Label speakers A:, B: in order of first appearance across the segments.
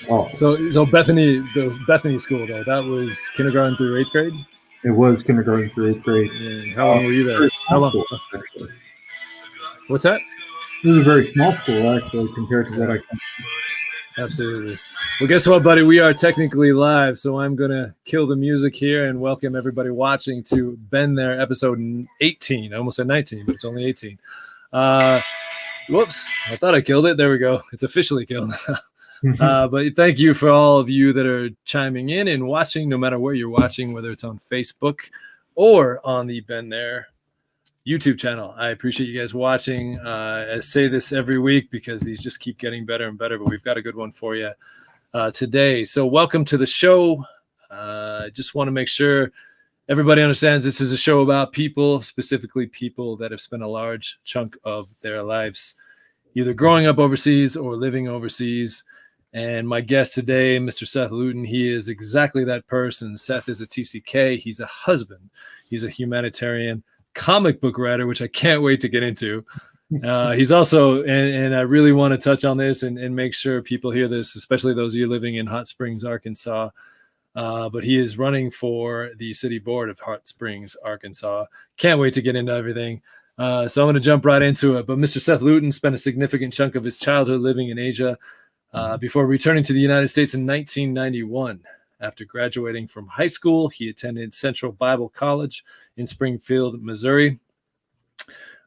A: Oh,
B: So Bethany school though, that was kindergarten through eighth grade.
A: it was kindergarten through eighth grade.
B: Yeah. How long were you there?
A: Very
B: How
A: small
B: long?
A: school, actually.
B: What's that?
A: It was a very small school, actually, compared to what
B: Yeah,
A: I can.
B: absolutely. Well, guess what, buddy? We are technically live, so I'm gonna kill the music here and welcome everybody watching to BenThere episode 18. I almost said 19, but it's only 18. Whoops! I thought I killed it. There we go. It's officially killed. But thank you for all of you that are chiming in and watching, no matter where you're watching, whether it's on Facebook or on the BenThere YouTube channel. I appreciate you guys watching. I say this every week because these just keep getting better and better, but we've got a good one for you today. So welcome to the show. I just want to make sure everybody understands this is a show about people, specifically people that have spent a large chunk of their lives either growing up overseas or living overseas. And my guest today, Mr. Seth Louton, he is exactly that person. Seth is a TCK. He's a husband. He's a humanitarian, comic book writer, which I can't wait to get into. He's also, and I really want to touch on this and make sure people hear this, especially those of you living in Hot Springs, Arkansas. But he is running for the city board of Hot Springs, Arkansas. Can't wait to get into everything. So I'm going to jump right into it. But Mr. Seth Louton spent a significant chunk of his childhood living in Asia before returning to the United States in 1991. After graduating from high school, he attended Central Bible College in Springfield, Missouri.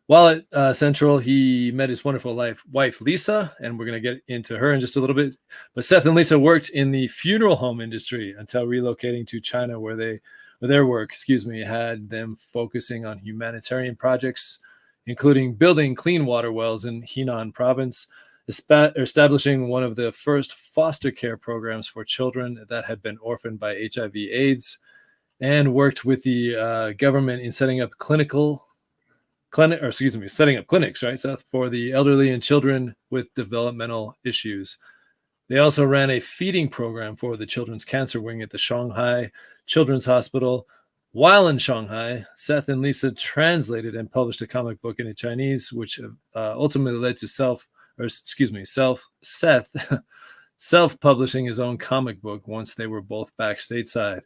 B: While at Central, he met his wonderful wife, Lisa, and we're going to get into her in just a little bit. But Seth and Lisa worked in the funeral home industry until relocating to China, where their work, had them focusing on humanitarian projects, including building clean water wells in Henan province, establishing one of the first foster care programs for children that had been orphaned by HIV/AIDS, and worked with the government in setting up clinics, right, Seth, for the elderly and children with developmental issues. They also ran a feeding program for the children's cancer wing at the Shanghai Children's Hospital. While in Shanghai, Seth and Lisa translated and published a comic book into Chinese, which ultimately led to Seth self-publishing his own comic book once they were both back stateside.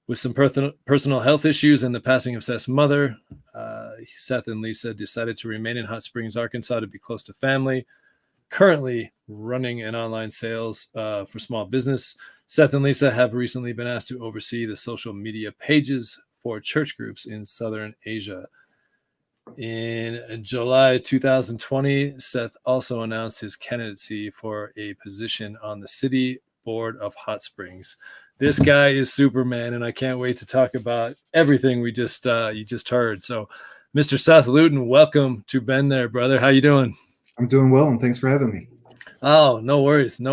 B: With some personal health issues and the passing of Seth's mother, Seth and Lisa decided to remain in Hot Springs, Arkansas to be close to family. Currently running an online sales for small business, Seth and Lisa have recently been asked to oversee the social media pages for church groups in Southern Asia. In July 2020, Seth also announced his candidacy for a position on the City Board of Hot Springs. This guy is Superman, and I can't wait to talk about everything you just heard. So, Mr. Seth Louton, welcome to BenThere, brother. How you doing?
A: I'm doing well, and thanks for having me.
B: Oh, no worries. I'm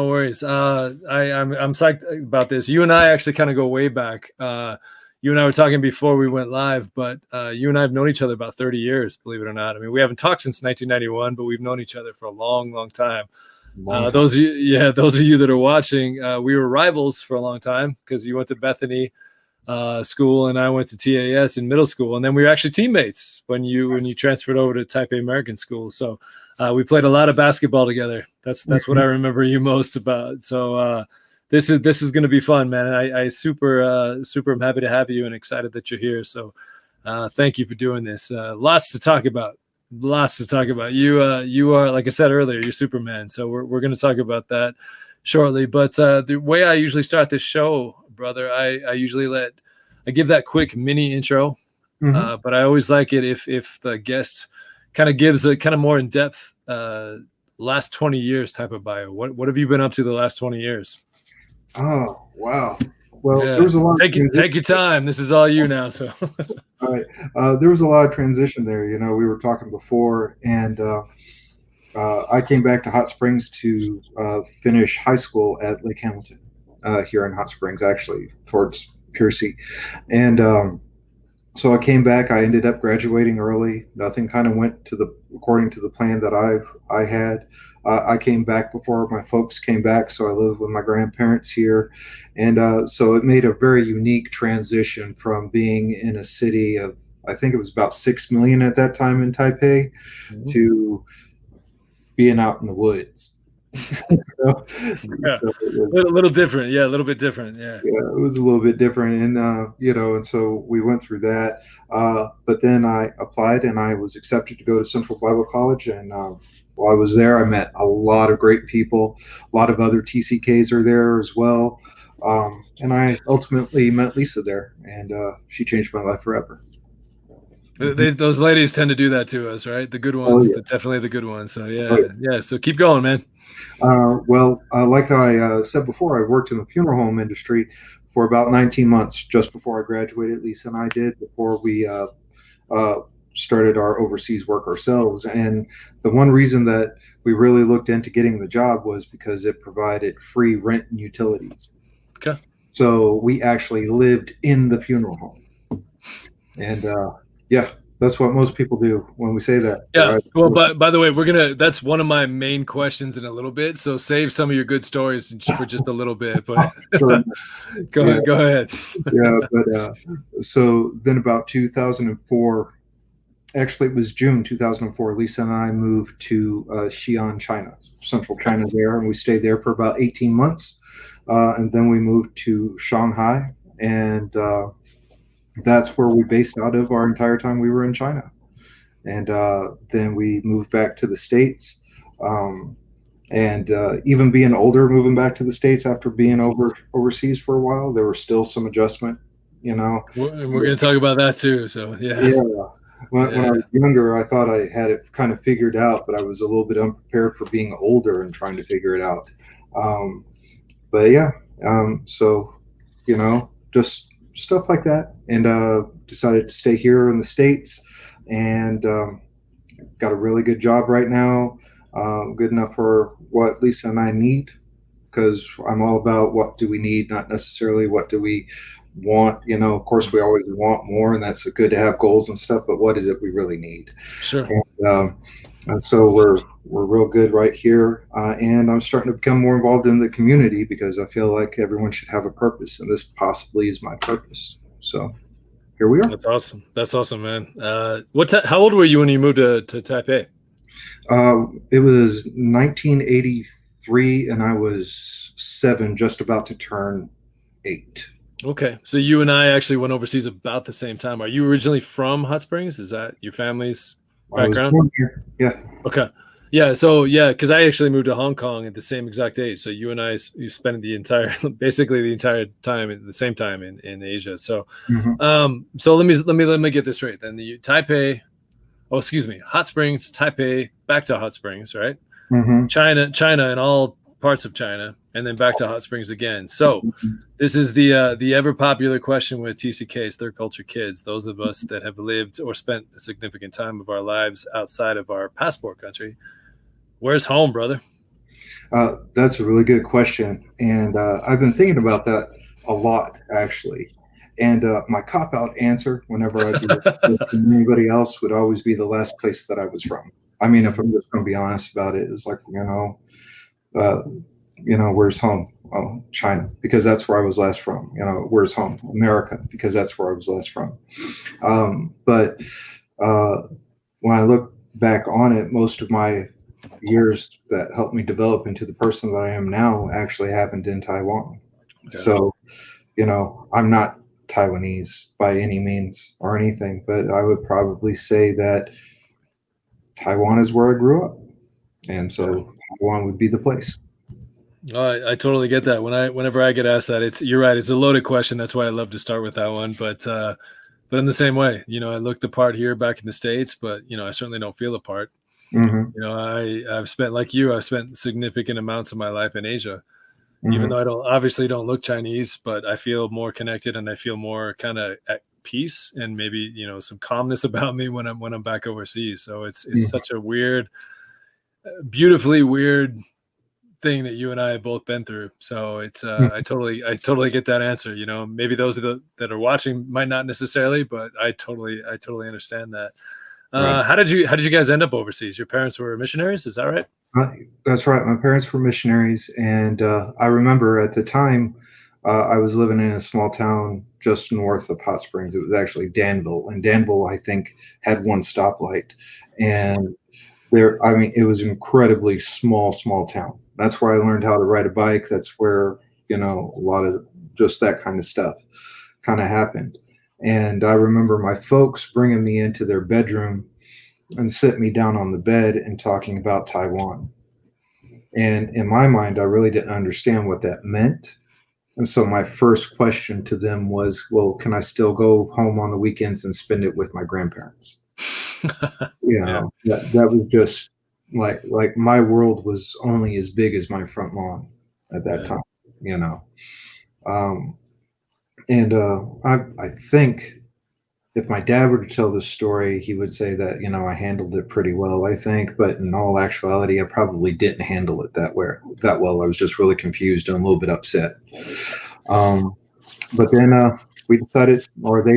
B: psyched about this. You and I actually kind of go way back. You and I were talking before we went live, but you and I have known each other about 30 years, believe it or not. I mean, we haven't talked since 1991, but we've known each other for a long, long time. Those of you that are watching, we were rivals for a long time because you went to Bethany school and I went to TAS in middle school, and then we were actually teammates when you transferred over to Taipei American School. So we played a lot of basketball together. That's what I remember you most about. So this is going to be fun, man. I super am happy to have you and excited that you're here. So thank you for doing this. Lots to talk about. You are, like I said earlier, you're Superman. So we're going to talk about that shortly. But the way I usually start this show, brother, I give that quick mini intro. But I always like it if the guest kind of gives a kind of more in-depth last 20 years type of bio. What have you been up to the last 20 years?
A: Oh, wow. Well, there was a lot.
B: Take your time. This is all you now. So,
A: all right. There was a lot of transition there. You know, we were talking before, and I came back to Hot Springs to finish high school at Lake Hamilton here in Hot Springs, actually towards Piercy, and so I came back. I ended up graduating early. Nothing kind of went according to the plan that I had. I came back before my folks came back, so I lived with my grandparents here. And so it made a very unique transition from being in a city of, I think it was about 6 million at that time in Taipei, to being out in the woods. So,
B: Yeah,
A: so it was,
B: little different. Yeah, a little bit different. Yeah.
A: yeah, it was a little bit different, and and so we went through that. But then I applied, and I was accepted to go to Central Bible College, and while I was there, I met a lot of great people. A lot of other TCKs are there as well, and I ultimately met Lisa there, and she changed my life forever. Mhm.
B: Those ladies tend to do that to us, right? The good
A: Oh
B: ones,
A: yeah.
B: definitely the good ones. So
A: Oh,
B: yeah, yeah. So keep going, man.
A: like I said before, I worked in the funeral home industry for about 19 months just before I graduated. Lisa and I did before we uh, started our overseas work ourselves. And the one reason that we really looked into getting the job was because it provided free rent and utilities.
B: Okay.
A: So we actually lived in the funeral home. And yeah, that's what most people do when we say that.
B: Yeah.
A: Right?
B: Well, but by the way, that's one of my main questions in a little bit. So save some of your good stories for just a little bit. But
A: Sure. Yeah,
B: go ahead.
A: yeah. But so then about 2004, actually it was June 2004, Lisa and I moved to Xi'an, China, central China there, and we stayed there for about 18 months. And then we moved to Shanghai, and that's where we based out of our entire time we were in China. And then we moved back to the States. And even being older, moving back to the States after being overseas for a while, there was still some adjustment, you know.
B: And we're going to talk about that too. So yeah,
A: Yeah. When I
B: yeah,
A: was younger, I thought I had it kind of figured out, but I was a little bit unprepared for being older and trying to figure it out. Um, but yeah, so just stuff like that, and decided to stay here in the States, and got a really good job right now, good enough for what Lisa and I need, because I'm all about what do we need, not necessarily what do we want. Of course, we always want more, and that's good to have goals and stuff. But what is it we really need?
B: sure.
A: And so we're real good right here, and I'm starting to become more involved in the community because I feel like everyone should have a purpose, and this possibly is my purpose. So here we are.
B: That's awesome. That's awesome, man. How old were you when you moved to Taipei?
A: It was 1983, and I was 7, just about to turn 8.
B: Okay, so you and I actually went overseas about the same time. Are you originally from Hot Springs? Is that your family's
A: I was
B: background?
A: born here. Yeah.
B: Okay. Yeah. So yeah, because I actually moved to Hong Kong at the same exact age. So you and I, you spent basically the entire time at the same time in Asia. So,
A: Mm-hmm.
B: so let me get this straight. Then the Taipei, oh excuse me, Hot Springs, Taipei, back to Hot Springs, right?
A: Mm-hmm.
B: China, and all parts of China, and then back to Hot Springs again. So this is the ever popular question with TCKs, third culture kids, those of us that have lived or spent a significant time of our lives outside of our passport country. Where's home, brother?
A: That's a really good question, and I've been thinking about that a lot actually. And my cop out answer, whenever I do this from anybody else, would always be the last place that I was from. I mean, if I'm just going to be honest about it, it's like uh, where's home? Oh, China, because that's where I was last from. Where's home? America, because that's where I was last from. But when I look back on it, most of my years that helped me develop into the person that I am now actually happened in Taiwan.
B: Okay.
A: So, I'm not Taiwanese by any means or anything, but I would probably say that Taiwan is where I grew up. And so Taiwan would be the place.
B: I totally get that. Whenever I get asked that, you're right. It's a loaded question. That's why I love to start with that one. But in the same way, I look the part here back in the States, but I certainly don't feel a part.
A: Mm-hmm.
B: I've spent, like you, I've spent significant amounts of my life in Asia, even
A: Mm-hmm.
B: though I obviously don't look Chinese, but I feel more connected and I feel more kind of at peace and maybe, some calmness about me when I'm back overseas. So it's
A: Mm-hmm.
B: such a weird, beautifully weird thing that you and I have both been through. So it's I totally get that answer. Maybe those that are watching might not necessarily, but I totally understand that.
A: Right.
B: How did you guys end up overseas? Your parents were missionaries, is that right?
A: That's right. My parents were missionaries, and I remember at the time I was living in a small town just north of Hot Springs. It was actually Danville, and Danville, I think, had one stoplight, and it was an incredibly small town. That's where I learned how to ride a bike. That's where, a lot of just that kind of stuff kind of happened. And I remember my folks bringing me into their bedroom and sitting me down on the bed and talking about Taiwan. And in my mind, I really didn't understand what that meant. And so my first question to them was, well, can I still go home on the weekends and spend it with my grandparents?
B: Yeah.
A: That was just like my world was only as big as my front lawn at that time, you know. Um, and I think if my dad were to tell this story, he would say that, I handled it pretty well, I think, but in all actuality, I probably didn't handle it that well. I was just really confused and a little bit upset. But then they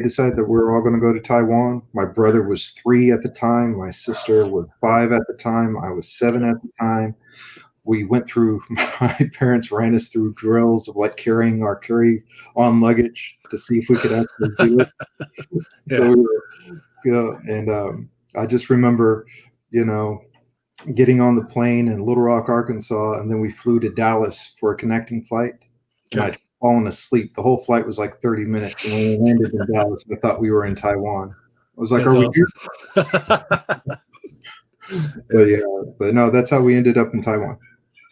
A: decided that we were all going to go to Taiwan. My brother was 3 at the time. My sister was 5 at the time. I was 7 at the time. We went through, my parents ran us through drills of like carrying our carry-on luggage to see if we could actually do it. So we were, and I just remember, getting on the plane in Little Rock, Arkansas, and then we flew to Dallas for a connecting flight. And I'd fallen asleep. The whole flight was like 30 minutes. And when we landed in Dallas, I thought we were in Taiwan. I was like,
B: that's
A: are we
B: awesome.
A: here? But no, that's how we ended up in Taiwan.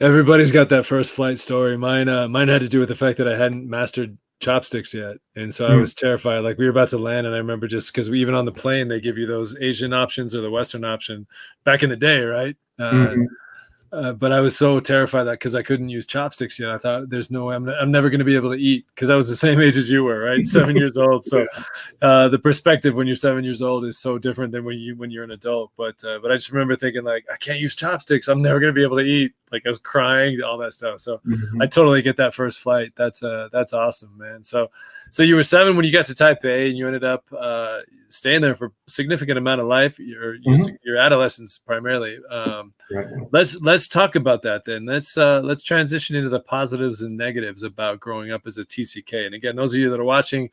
B: Everybody's got that first flight story. Mine had to do with the fact that I hadn't mastered chopsticks yet, and so I was terrified. Like, we were about to land, and I remember just because even on the plane they give you those Asian options or the Western option back in the day, right? But I was so terrified that because I couldn't use chopsticks yet, I thought there's no way I'm never going to be able to eat, because I was the same age as you were, right? 7 years old. So the perspective when you're 7 years old is so different than when you're an adult. But I just remember thinking, like, I can't use chopsticks. I'm never going to be able to eat. Like, I was crying, all that stuff. So I totally get that first flight. That's awesome, man. So you were 7 when you got to Taipei, and you ended up staying there for a significant amount of life, your adolescence primarily. Let's talk about that then. Let's transition into the positives and negatives about growing up as a TCK. And again, those of you that are watching,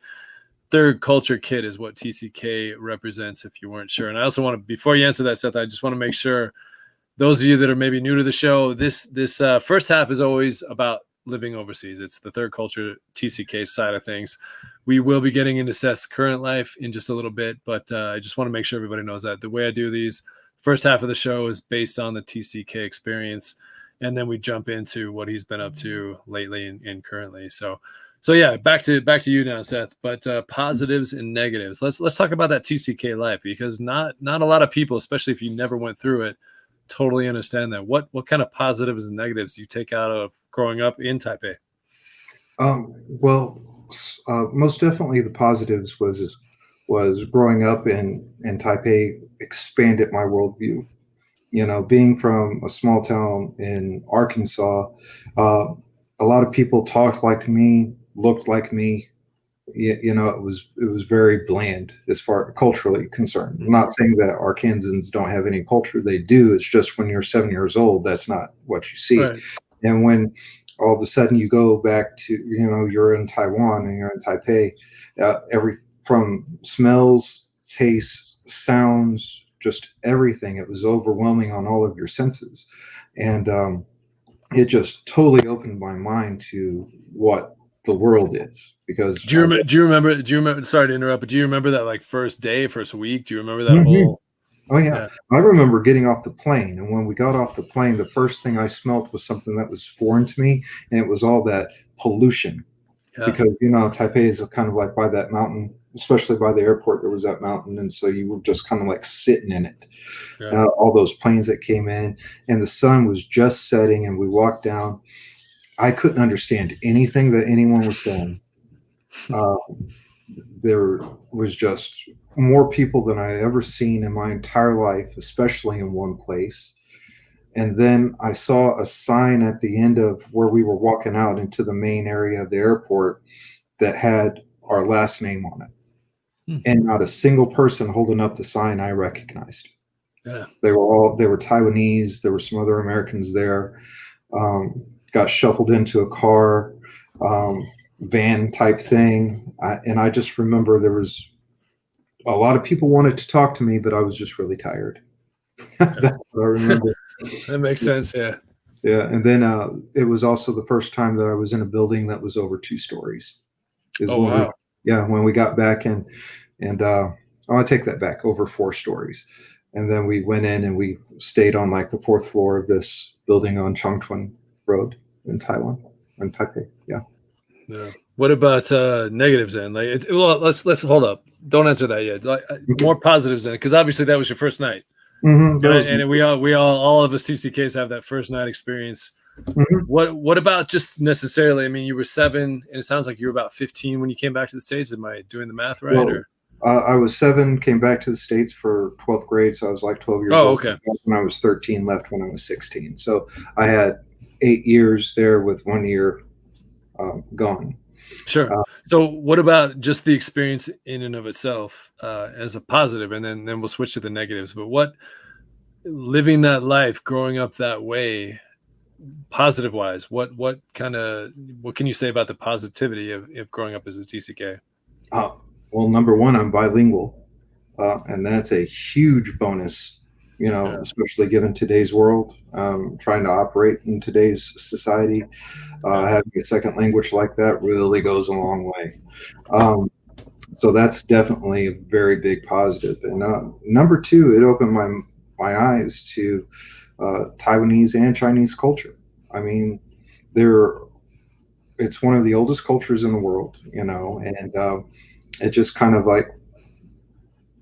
B: third culture kid is what TCK represents, if you weren't sure. And I also want to, before you answer that, Seth, I just want to make sure those of you that are maybe new to the show, this first half is always about living overseas. It's the third culture TCK side of things. We will be getting into Seth's current life in just a little bit, but I just want to make sure everybody knows that the way I do these, first half of the show is based on the TCK experience, and then we jump into what he's been up to lately and currently. So yeah, back to you now, Seth. But positives and negatives. Let's talk about that TCK life, because not a lot of people, especially if you never went through it, totally understand that. What kind of positives and negatives do you take out of growing up in Taipei?
A: Well, most definitely the positives was growing up in Taipei expanded my worldview. Being from a small town in Arkansas, a lot of people talked like me, looked like me. It was very bland as far culturally concerned. I'm not saying that Arkansans don't have any culture. They do. It's just when you're 7 years old, that's not what you see.
B: Right.
A: And when all of a sudden you go back to, you're in Taiwan and you're in Taipei, from smells, tastes, sounds, just everything. It was overwhelming on all of your senses. And it just totally opened my mind to what the world is. Because
B: do you remember, sorry to interrupt, but do you remember that, like, first day, first week? Do you remember that whole?
A: Oh yeah. I remember getting off the plane, and when we got off the plane, the first thing I smelled was something that was foreign to me, and it was all that pollution. Because Taipei is kind of like by that mountain, especially by the airport. There was that mountain, and so you were just kind of like sitting in it. All those planes that came in, and the sun was just setting, and we walked down. I couldn't understand anything that anyone was saying. There was just more people than I ever seen in my entire life, especially in one place. And then I saw a sign at the end of where we were walking out into the main area of the airport that had our last name on it. And not a single person holding up the sign I recognized. They were Taiwanese. There were some other Americans there. Got shuffled into a car, van type thing. And I just remember there was a lot of people wanted to talk to me, but I was just really tired. That's what I remember.
B: That makes sense. Yeah.
A: Yeah, and then it was also the first time that I was in a building that was over 2 stories. Is
B: Oh
A: when we,
B: wow.
A: yeah, when we got back in, and oh, I take that back, over 4 stories, and then we went in and we stayed on like the fourth floor of this building on Chongchuan Road in Taiwan, in Taipei. Yeah.
B: Yeah. What about negatives then? Like, well, let's hold up. Don't answer that yet. Like,
A: Okay.
B: more positives then, because obviously that was your first night,
A: That was.
B: and we all of us TCKs have that first night experience.
A: Mhm.
B: What about just necessarily? I mean, you were 7, and it sounds like you were about 15 when you came back to the States. Am I doing the math right?
A: Well,
B: Or
A: I was 7, came back to the States for 12th grade, so I was like 12 years
B: oh,
A: old.
B: okay,
A: When I was 13, left when I was 16. So I had 8 years there with 1 year gone.
B: sure.
A: Uh,
B: So, what about just the experience in and of itself as a positive, and then we'll switch to the negatives. But what living that life, growing up that way, positive wise, what can you say about the positivity of growing up as a TCK?
A: uh, well, number one, I'm bilingual, and that's a huge bonus,
B: Yeah,
A: especially given today's world, trying to operate in today's society.
B: yeah,
A: Having a second language like that really goes a long way. Um, so that's definitely a very big positive. And number two, it opened my eyes to Taiwanese and Chinese culture. I mean, they're it's one of the oldest cultures in the world, and it just kind of like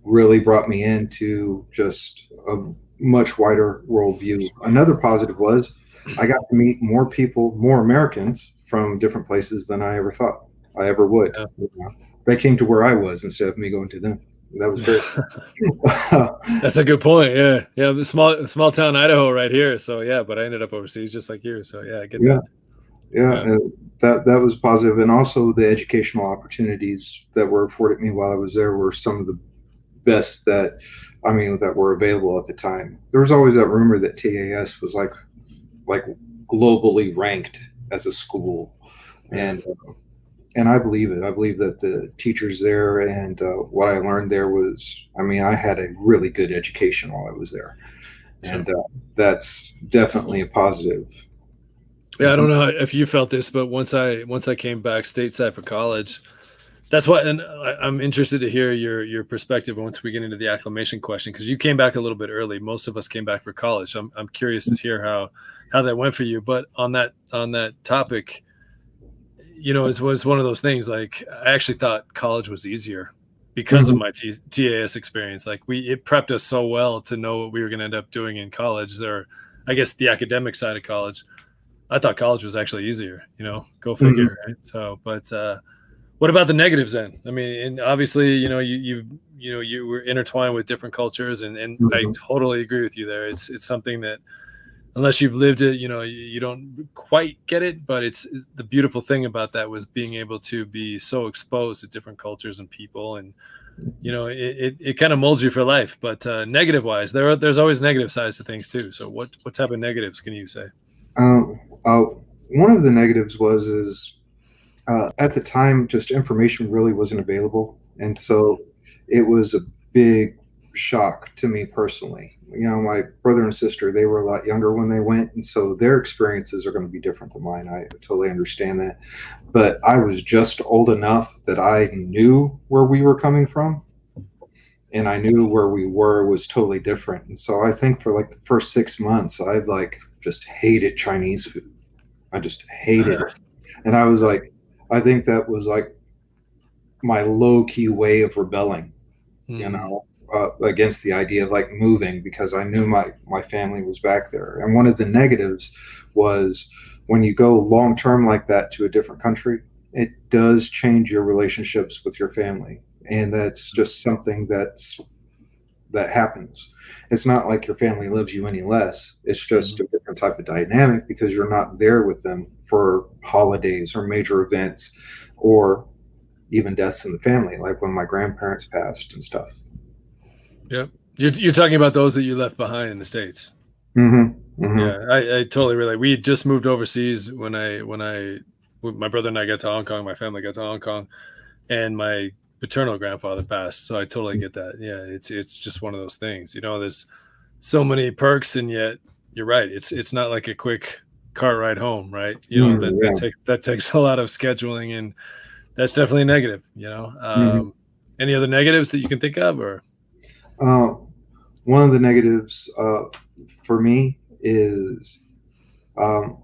A: really brought me into just a much wider worldview. Another positive was I got to meet more people, more Americans from different places than I ever thought I ever would.
B: yeah.
A: They came to where I was instead of me going to them. That was great.
B: That's a good point. Yeah, yeah. The small town Idaho right here. So yeah, but I ended up overseas just like you. So yeah, I get
A: Yeah,
B: that.
A: yeah,
B: Yeah,
A: that was positive, and also the educational opportunities that were afforded me while I was there were some of the best that were available at the time. There was always that rumor that TAS was like globally ranked as a school,
B: yeah.
A: and I believe it. I believe that the teachers there and what I learned there was, I had a really good education while I was there,
B: Sure.
A: and that's definitely a positive.
B: Yeah, I don't know if you felt this, but once I came back stateside for college, that's what, and I'm interested to hear your perspective once we get into the acclimation question because you came back a little bit early. Most of us came back for college, so I'm curious to hear how that went for you. But on that topic, it was one of those things. Like I actually thought college was easier because of
A: Mhm.
B: my TAS experience. Like it prepped us so well to know what we were going to end up doing in college. There, I guess the academic side of college. I thought college was actually easier. Go
A: Mhm.
B: figure, right? So, but what about the negatives then? I mean, and obviously, you were intertwined with different cultures, and I
A: Mhm.
B: totally agree with you there. It's something that unless you've lived it, you don't quite get it. But it's the beautiful thing about that was being able to be so exposed to different cultures and people, and it kind of molds you for life. But negative wise, there's always negative sides to things too. So what type of negatives can you say?
A: Um, uh, One of the negatives is at the time, just information really wasn't available. And so it was a big shock to me personally. My brother and sister, they were a lot younger when they went. And so their experiences are going to be different than mine. I totally understand that. But I was just old enough that I knew where we were coming from. And I knew where we were was totally different. And so I think for like the first 6 months, I like just hated Chinese food. I just hated it. And I was
B: Yeah.
A: like, I think that was like my low key way of rebelling,
B: Mhm.
A: against the idea of like moving because I knew my family was back there. And one of the negatives was when you go long term like that to a different country, it does change your relationships with your family, and that's just something that happens. It's not like your family loves you any less. It's just
B: Mhm.
A: a different type of dynamic because you're not there with them for holidays or major events or even deaths in the family, like when my grandparents passed and stuff.
B: Yep. You're talking about those that you left behind in the States.
A: Mm-hmm. Mm-hmm.
B: Yeah, I totally relate. We had just moved overseas when my brother and I got to Hong Kong, my family got to Hong Kong, and my paternal grandfather passed. So I totally get that. Yeah, it's just one of those things. There's so many perks, and yet you're right. It's not like a quick car ride home, right? You know, that takes a lot of scheduling, and that's definitely negative, you know. Any other negatives that you can think of, or
A: One of the negatives for me is, um,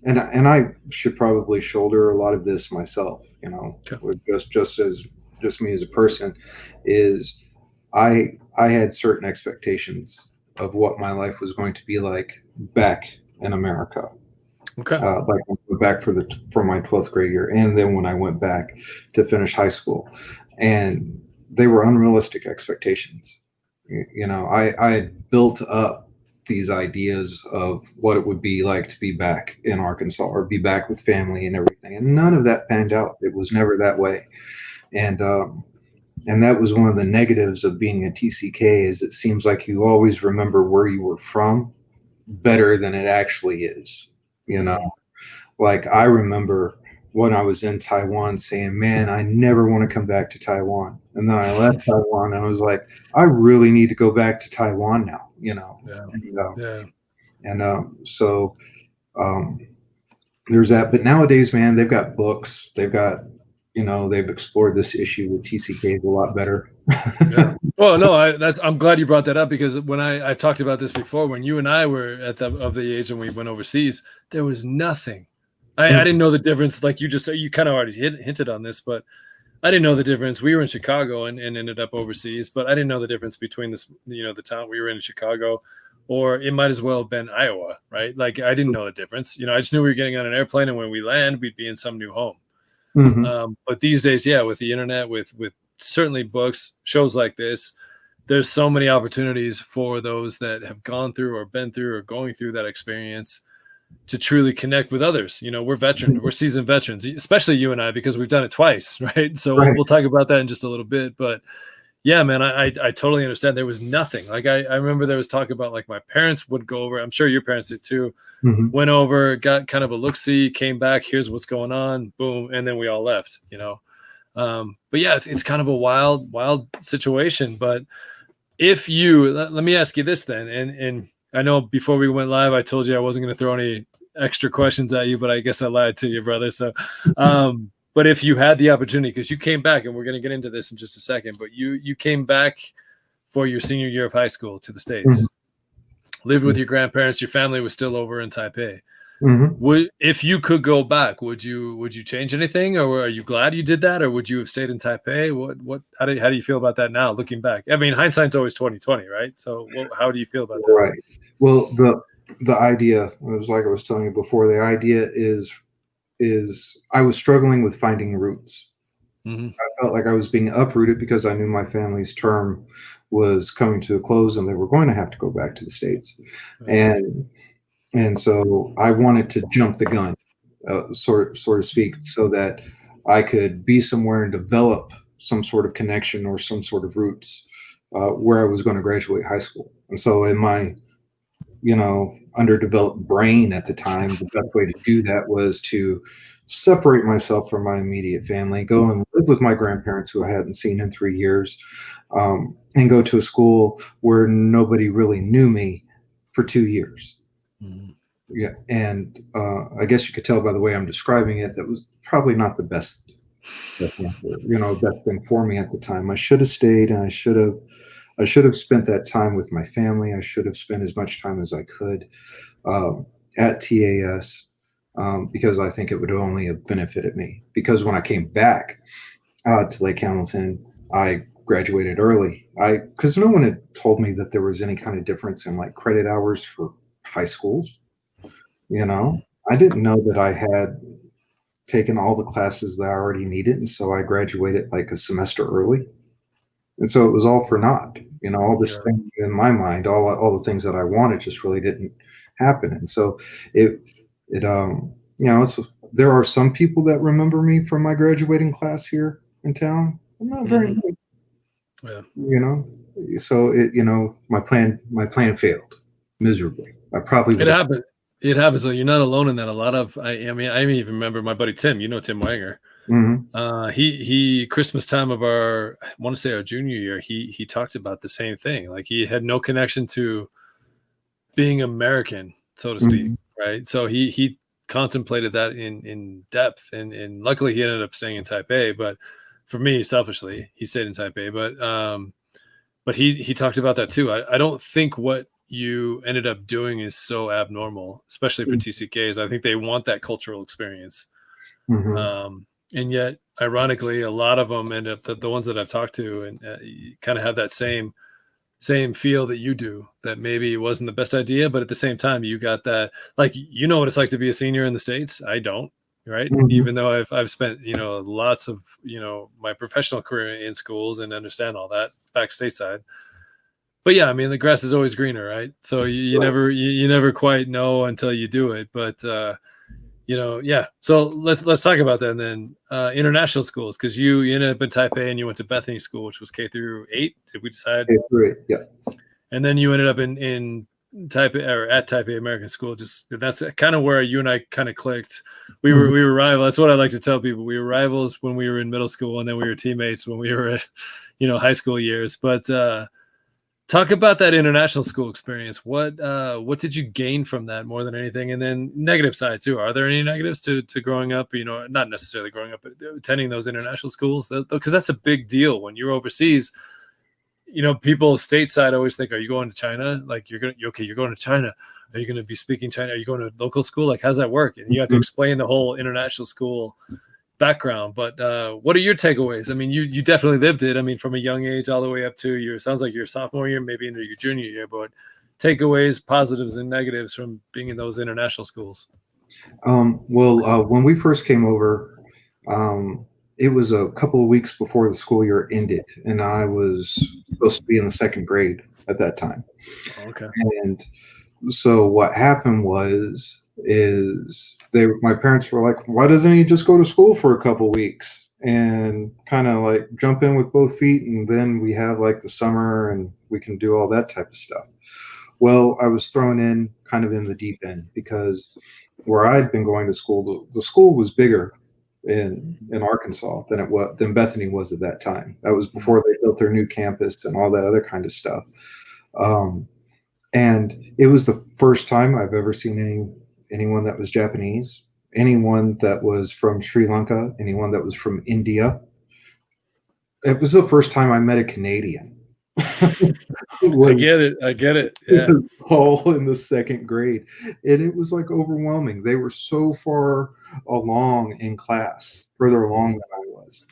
A: and I should probably shoulder a lot of this myself, you know,
B: okay.
A: with just me as a person, is I had certain expectations of what my life was going to be like back in America.
B: Okay.
A: Like I went back for my 12th grade year, and then when I went back to finish high school, and they were unrealistic expectations. You know, I had built up these ideas of what it would be like to be back in Arkansas or be back with family and everything, and none of that panned out. It was never that way, and that was one of the negatives of being a TCK. Is it seems like you always remember where you were from better than it actually is. You know, like I remember when I was in Taiwan saying, "Man, I never want to come back to Taiwan." And then I left Taiwan and I was like, "I really need to go back to Taiwan now," you know.
B: Yeah.
A: And,
B: Yeah.
A: so um, there's that. But nowadays, man, they've got books. They've got, you know, they've explored this issue with TCKs a lot better.
B: Yeah. Well, no, I'm glad you brought that up, because when I've talked about this before, when you and I were at the age when we went overseas, there was nothing. I didn't know the difference. Like you just, you kind of already hinted on this, but I didn't know the difference. We were in Chicago and ended up overseas, but I didn't know the difference between this, you know, the town we were in Chicago, or it might as well have been Iowa, right? Like I didn't know the difference. You know, I just knew we were getting on an airplane, and when we land, we'd be in some new home.
A: Mm-hmm.
B: But these days, yeah, with the internet, with certainly books, shows like this, there's so many opportunities for those that have gone through or been through or going through that experience to truly connect with others. You know, we're seasoned veterans, especially you and I, because we've done it twice, right? So
A: Right.
B: we'll talk about that in just a little bit. But yeah, man, I totally understand. There was nothing. Like I remember there was talk about, like, my parents would go over. I'm sure your parents did too.
A: Mm-hmm.
B: Went over, got kind of a look-see, came back. Here's what's going on. Boom, and then we all left. You know, but yeah, it's kind of a wild situation. But if you let me ask you this then, and I know before we went live, I told you I wasn't going to throw any extra questions at you, but I guess I lied to you, brother. So, but if you had the opportunity, because you came back, and we're going to get into this in just a second, but you came back for your senior year of high school to the States, lived with your grandparents, your family was still over in Taipei.
A: Mm-hmm.
B: If you could go back, would you change anything, or are you glad you did that, or would you have stayed in Taipei? How do you feel about that now, looking back? I mean, hindsight's always 2020, right? So, how do you feel about that?
A: Right. Well, the idea, it was like I was telling you before, the idea is I was struggling with finding roots.
B: Mm-hmm.
A: I felt like I was being uprooted because I knew my family's term was coming to a close and they were going to have to go back to the States. And so I wanted to jump the gun, sort of speak, so that I could be somewhere and develop some sort of connection or some sort of roots where I was going to graduate high school. And so in my, you know, underdeveloped brain at the time, the best way to do that was to separate myself from my immediate family, go and live with my grandparents who I hadn't seen in 3 years, and go to a school where nobody really knew me for 2 years.
B: Mm-hmm.
A: Yeah, and I guess you could tell by the way I'm describing it, that was probably not the best thing for me at the time. I should have stayed, and I should have spent that time with my family. I should have spent as much time as I could at TAS, because I think it would only have benefited me. Because when I came back to Lake Hamilton, I graduated early. Because no one had told me that there was any kind of difference in like credit hours for high schools. You know, I didn't know that I had taken all the classes that I already needed, and so I graduated like a semester early. And so it was all for naught. You know, all this thing in my mind, all the things that I wanted just really didn't happen. And so it you know, there are some people that remember me from my graduating class here in town. I'm not very good,
B: Yeah.
A: you know. So you know, my plan failed miserably. I probably would
B: It
A: have.
B: happened. It happens. So you're not alone in that. A lot of, I mean, I even remember my buddy Tim. You know Tim Wanger.
A: Mhm.
B: He Christmas time of I want to say our junior year, he talked about the same thing. Like he had no connection to being American, so to speak.
A: Mhm.
B: right? So he contemplated that in depth, and luckily he ended up staying in Taipei. But for me, selfishly, he stayed in Taipei. But he talked about that too. I don't think what you ended up doing is so abnormal, especially for TCKs. I think they want that cultural experience. And yet, ironically, a lot of them end up the ones that I've talked to, and kind of have that same feel that you do, that maybe it wasn't the best idea, but at the same time, you got that, like, you know what it's like to be a senior in the States. I don't, right? Even though I've spent, lots of, my professional career in schools and understand all that back stateside. But yeah, I mean, the grass is always greener, right? So you never quite know until you do it. But yeah. So let's talk about that then. International schools, because you ended up in Taipei and you went to BenThere School, which was K-8. Did we decide?
A: K-8, yeah.
B: And then you ended up in Taipei, or at Taipei American School. Just that's kind of where you and I kind of clicked. We were rivals. That's what I like to tell people. We were rivals when we were in middle school, and then we were teammates when we were at, high school years. But talk about that international school experience. What did you gain from that more than anything? And then negative side too. Are there any negatives to growing up? Not necessarily growing up, but attending those international schools, because that's a big deal when you're overseas. People stateside always think, are you going to China? Like, you're going to China. Are you going to be speaking China? Are you going to local school? Like, how's that work? And you have to explain the whole international school background. But what are your takeaways? I mean, you definitely lived it. I mean, from a young age all the way up to sounds like your sophomore year, maybe into your junior year. But takeaways, positives and negatives from being in those international schools.
A: When we first came over, it was a couple of weeks before the school year ended, and I was supposed to be in the second grade at that time.
B: Okay.
A: And so what happened is my parents were like, why doesn't he just go to school for a couple weeks and kind of like jump in with both feet, and then we have like the summer and we can do all that type of stuff. Well, I was thrown in kind of in the deep end, because where I'd been going to school, the school was bigger in Arkansas than BenThere was at that time. That was before they built their new campus and all that other kind of stuff. And it was the first time I've ever seen anyone that was Japanese, anyone that was from Sri Lanka, anyone that was from India. It was the first time I met a Canadian.
B: I get it. Yeah.
A: All in the second grade. And it was like overwhelming. They were so far along in class, further along than I was.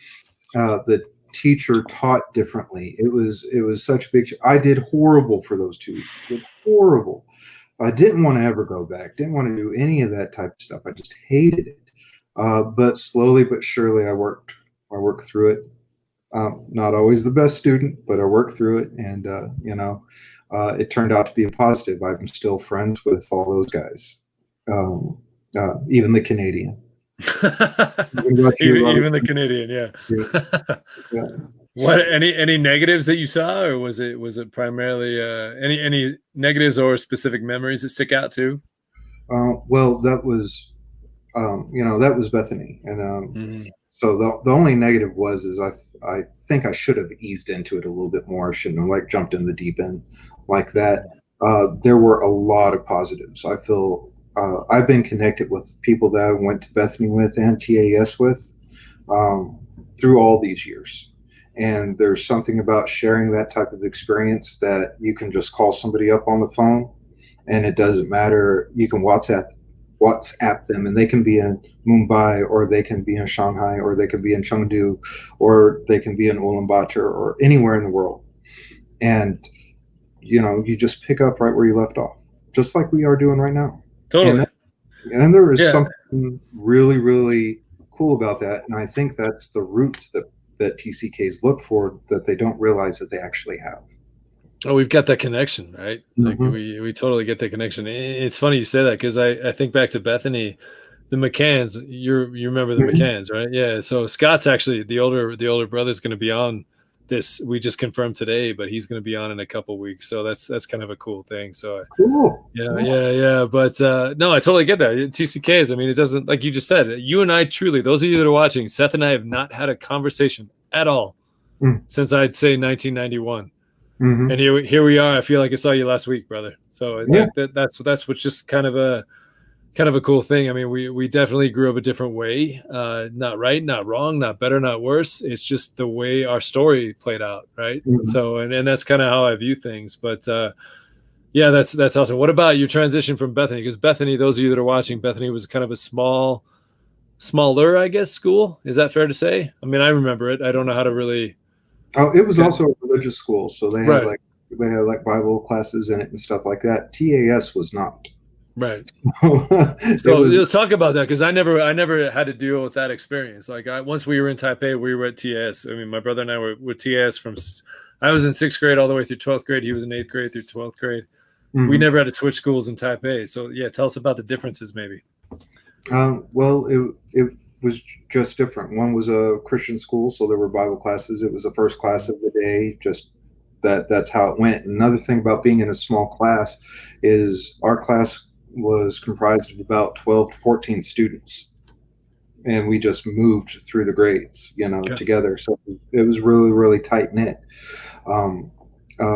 A: The teacher taught differently. It was such a big. I did horrible for those 2 weeks. Horrible. I didn't want to ever go back. Didn't want to do any of that type of stuff. I just hated it. But slowly but surely, I worked through it. Not always the best student, but I worked through it, and it turned out to be a positive. I'm still friends with all those guys, even the Canadian.
B: even the Canadian, yeah.
A: Yeah.
B: What any negatives that you saw, or was it primarily any negatives or specific memories that stick out too?
A: Well, that was BenThere, and so the only negative is I think I should have eased into it a little bit more. I shouldn't have like jumped in the deep end like that. There were a lot of positives. I feel I've been connected with people that I went to BenThere with and TAS with through all these years. And there's something about sharing that type of experience that you can just call somebody up on the phone, and it doesn't matter. You can WhatsApp them, and they can be in Mumbai, or they can be in Shanghai, or they can be in Chengdu, or they can be in Ulaanbaatar, or anywhere in the world. And you just pick up right where you left off, just like we are doing right now.
B: Totally.
A: And there is something really, really cool about that. And I think that's the roots that TCKs look for, that they don't realize that they actually have.
B: Oh, we've got that connection, right? Like we totally get that connection. It's funny you say that, because I think back to BenThere, the McCanns. You remember the McCanns, right? Yeah. So Scott's actually the older brother's going to be on this. We just confirmed today, but he's going to be on in a couple weeks. So that's kind of a cool thing. So
A: cool.
B: Yeah. But no, I totally get that. TCKs. I mean, it doesn't, like you just said. You and I truly, those of you that are watching, Seth and I have not had a conversation at all since I'd say 1991. And here we are. I feel like I saw you last week, brother. So that's what's just kind of kind of a cool thing. I mean, we definitely grew up a different way. Not right, not wrong, not better, not worse. It's just the way our story played out, right?
A: Mhm.
B: So, and that's kind of how I view things. But yeah, that's awesome. What about your transition from Bethany? Because Bethany, those of you that are watching, Bethany was kind of a smaller, I guess, school. Is that fair to say? I mean, I remember it. I don't know how to really.
A: Oh, it was also a religious school, so
B: Right,
A: they had like Bible classes in it and stuff like that. TAS was not.
B: right.
A: It
B: So
A: was
B: let's talk about that because I never had to deal with that experience. Like once we were in Taipei, we were at TAS. I mean, my brother and I were with TAS I was in sixth grade all the way through 12th grade. He was in eighth grade through 12th grade. We
A: mhm.
B: never had to switch schools in Taipei. So yeah, tell us about the differences, maybe.
A: Well, it was just different. One was a Christian school, so there were Bible classes. It was the first class of the day. Just that's how it went. Another thing about being in a small class is our class was comprised of about 12 to 14 students, and we just moved through the grades,
B: Okay.
A: together. So it was really, really tight knit. Um,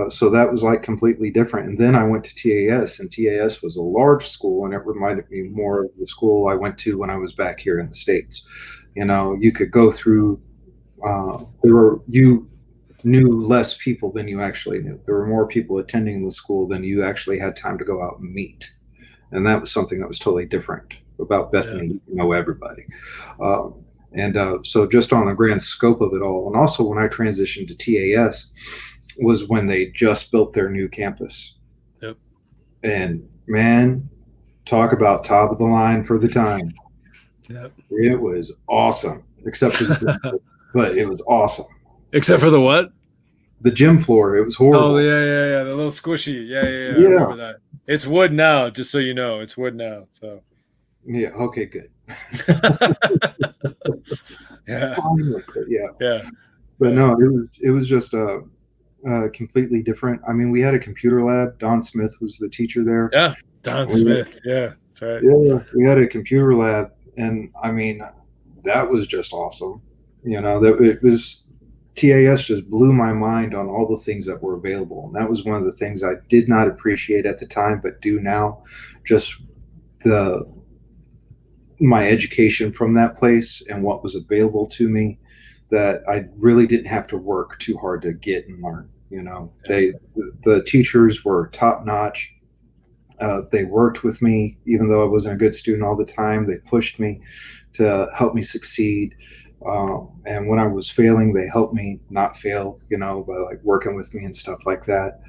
A: so that was like completely different. And then I went to TAS, and TAS was a large school, and it reminded me more of the school I went to when I was back here in the States. You could go through, you knew less people than you actually knew. There were more people attending the school than you actually had time to go out and meet. And that was something that was totally different about
B: Yeah.
A: Bethany. You know everybody. Um, so just on the grand scope of it all, and also when I transitioned to TAS, was when they just built their new campus.
B: Yep.
A: And man, talk about top of the line for the time.
B: Yep.
A: It was awesome, except for but it was awesome.
B: Except for the what?
A: The gym floor, it was
B: Oh
A: horrible.
B: yeah. The little squishy. Yeah. I
A: Yeah.
B: remember that. It's wood now, just so you know. It's wood now. So
A: Yeah. Okay, good.
B: yeah.
A: Finally, yeah.
B: Yeah.
A: But
B: Yeah.
A: no, it was just completely different. I mean, we had a computer lab. Don Smith was the teacher there.
B: Yeah. Don
A: We,
B: Smith. Yeah. That's right.
A: yeah, we had a computer lab, and I mean, that was just awesome. That it was TAS just blew my mind on all the things that were available, and that was one of the things I did not appreciate at the time, but do now. Just the my education from that place and what was available to me, that I really didn't have to work too hard to get and learn.
B: Yeah.
A: The teachers were top notch. They worked with me, even though I wasn't a good student all the time. They pushed me to help me succeed. And when I was failing, they helped me not fail, by like working with me and stuff like that.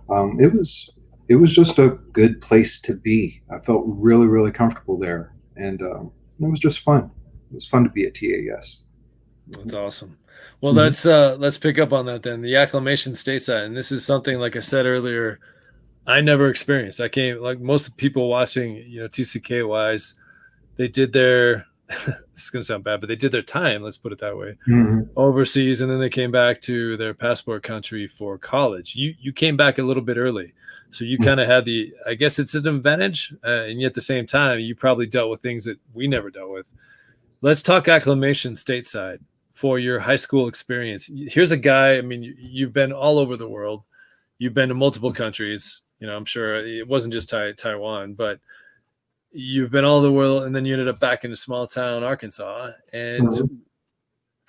A: It was just a good place to be. I felt really, really comfortable there, and it was just fun. It was fun to be at TAS.
B: That's awesome. Well,
A: Mm-hmm.
B: let's pick up on that then. The acclimation stateside, and this is something like I said earlier, I never experienced. I came like most people watching, TCK wise, they did their this is gonna sound bad, but they did their time, let's put it that way,
A: Mm-hmm.
B: overseas, and then they came back to their passport country for college. You came back a little bit early. So you kind of had I guess it's an advantage, and yet at the same time, you probably dealt with things that we never dealt with. Let's talk acclimation stateside for your high school experience. Here's a guy, I mean, you've been all over the world. You've been to multiple countries. I'm sure it wasn't just Taiwan, but you've been all over the world, and then you ended up back in a small town, Arkansas. And
A: Mm-hmm.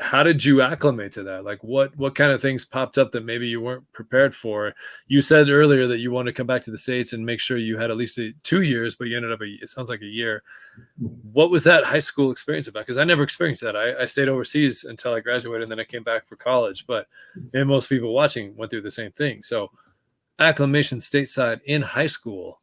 B: how did you acclimate to that? Like what kind of things popped up that maybe you weren't prepared for? You said earlier that you wanted to come back to the States and make sure you had at least 2 years, but you ended up it sounds like a year. What was that high school experience about? Because I never experienced that. I stayed overseas until I graduated, and then I came back for college. But and most people watching went through the same thing. So acclimation stateside in high school,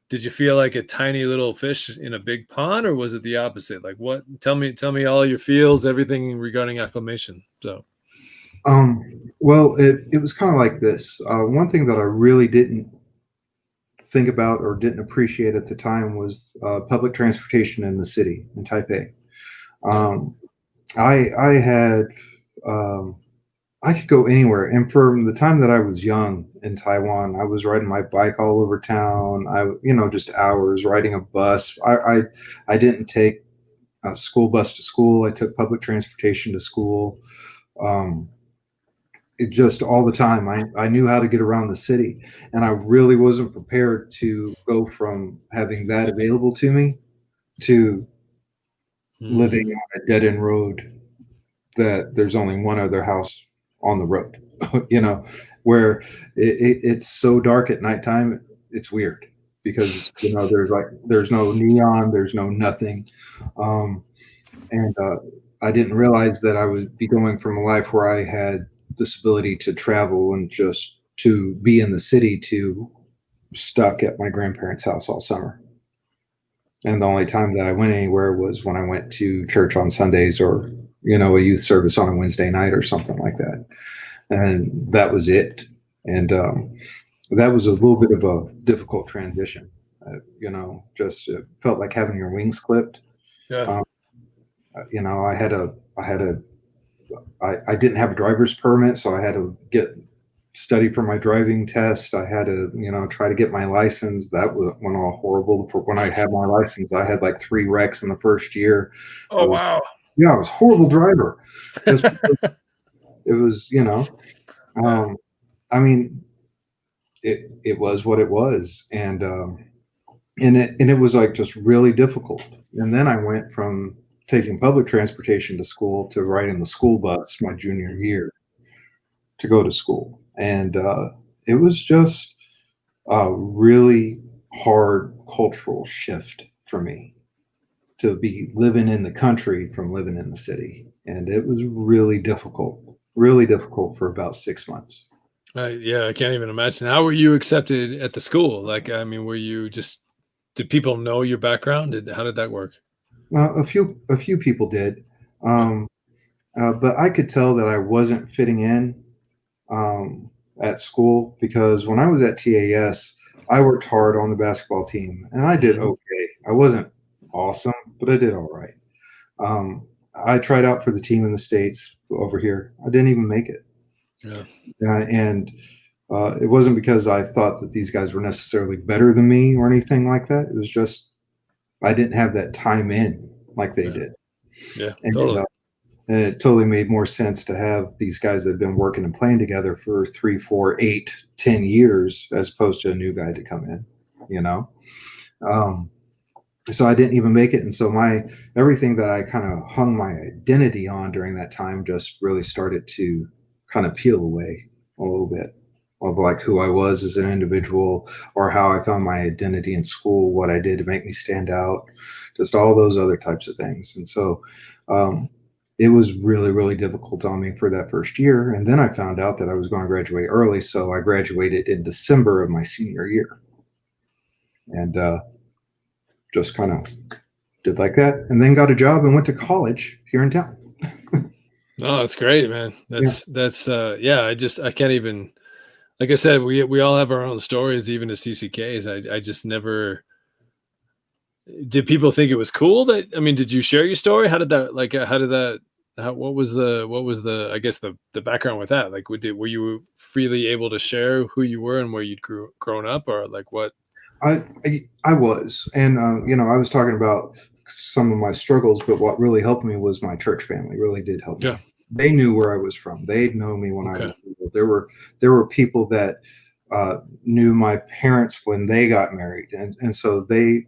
B: did you feel like a tiny little fish in a big pond, or was it the opposite? Like what? Tell me all your feels, everything regarding acclimation. So
A: Well, it was kind of like this. One thing that I really didn't think about or didn't appreciate at the time was public transportation in the city in Taipei.
B: yeah,
A: Um, I had I could go anywhere, and from the time that I was young in Taiwan, I was riding my bike all over town. Just hours riding a bus. I didn't take a school bus to school. I took public transportation to school. Um, it just all the time. I knew how to get around the city, and I really wasn't prepared to go from having that available to me to living
B: Mm.
A: on a dead end road that there's only one other house on the road, you know, where it's so dark at nighttime. It's weird because, there's no neon, there's no nothing. Um, and I didn't realize that I would be going from a life where I had this ability to travel and just to be in the city to stuck at my grandparents' house all summer. And the only time that I went anywhere was when I went to church on Sundays or, a youth service on a Wednesday night or something like that. And that was it. And that was a little bit of a difficult transition. Just felt like having your wings clipped.
B: Yeah.
A: Um, I didn't have a driver's permit, so I had to study for my driving test. I had to, try to get my license. That went all horrible. For when I had my license, I had like 3 wrecks in the first year. I
B: Oh,
A: was,
B: wow.
A: yeah, I was a horrible driver. Just it was,
B: Yeah.
A: um, I mean, it was what it was, and it was like just really difficult. And then I went from taking public transportation to school to riding the school bus my junior year to go to school, and it was just a really hard cultural shift for me to be living in the country from living in the city, and it was really difficult for about 6 months.
B: Yeah, I can't even imagine. How were you accepted at the school? Like, I mean, were you just did people know your background? How did that work?
A: A few people did,
B: Yeah.
A: um, but I could tell that I wasn't fitting in um, at school because when I was at TAS, I worked hard on the basketball team and I did
B: Mhm.
A: okay. I wasn't awesome, but I did all right. Um, I tried out for the team in the States over here. I didn't even make it.
B: Yeah.
A: And it wasn't because I thought that these guys were necessarily better than me or anything like that. It was just I didn't have that time in like they
B: Yeah.
A: did.
B: Yeah.
A: And
B: Totally.
A: and it totally made more sense to have these guys that have been working and playing together for 3, 4, 8, 10 years as opposed to a new guy to come in, you know? Um, so I didn't even make it. And so everything that I kind of hung my identity on during that time just really started to kind of peel away a little bit of like who I was as an individual or how I found my identity in school, what I did to make me stand out, just all those other types of things. And so um, it was really, really difficult on me for that first year. And then I found out that I was going to graduate early. So I graduated in December of my senior year and just kind of did like that, and then got a job and went to college here in town.
B: No, that's great, man.
A: Yeah,
B: That's yeah, I can't even like I said, we all have our own stories, even as CCKs. I just never did people think it was cool that I mean, did you share your story? How did that like how did that what was the I guess the background with that? Like were you freely able to share who you were and where you'd grown up or like what?
A: I was, and I was talking about some of my struggles, but what really helped me was my church family. Really did help
B: Yeah.
A: me. They knew where I was from. They'd know me when I
B: Okay.
A: was little. There were people that knew my parents when they got married, and so they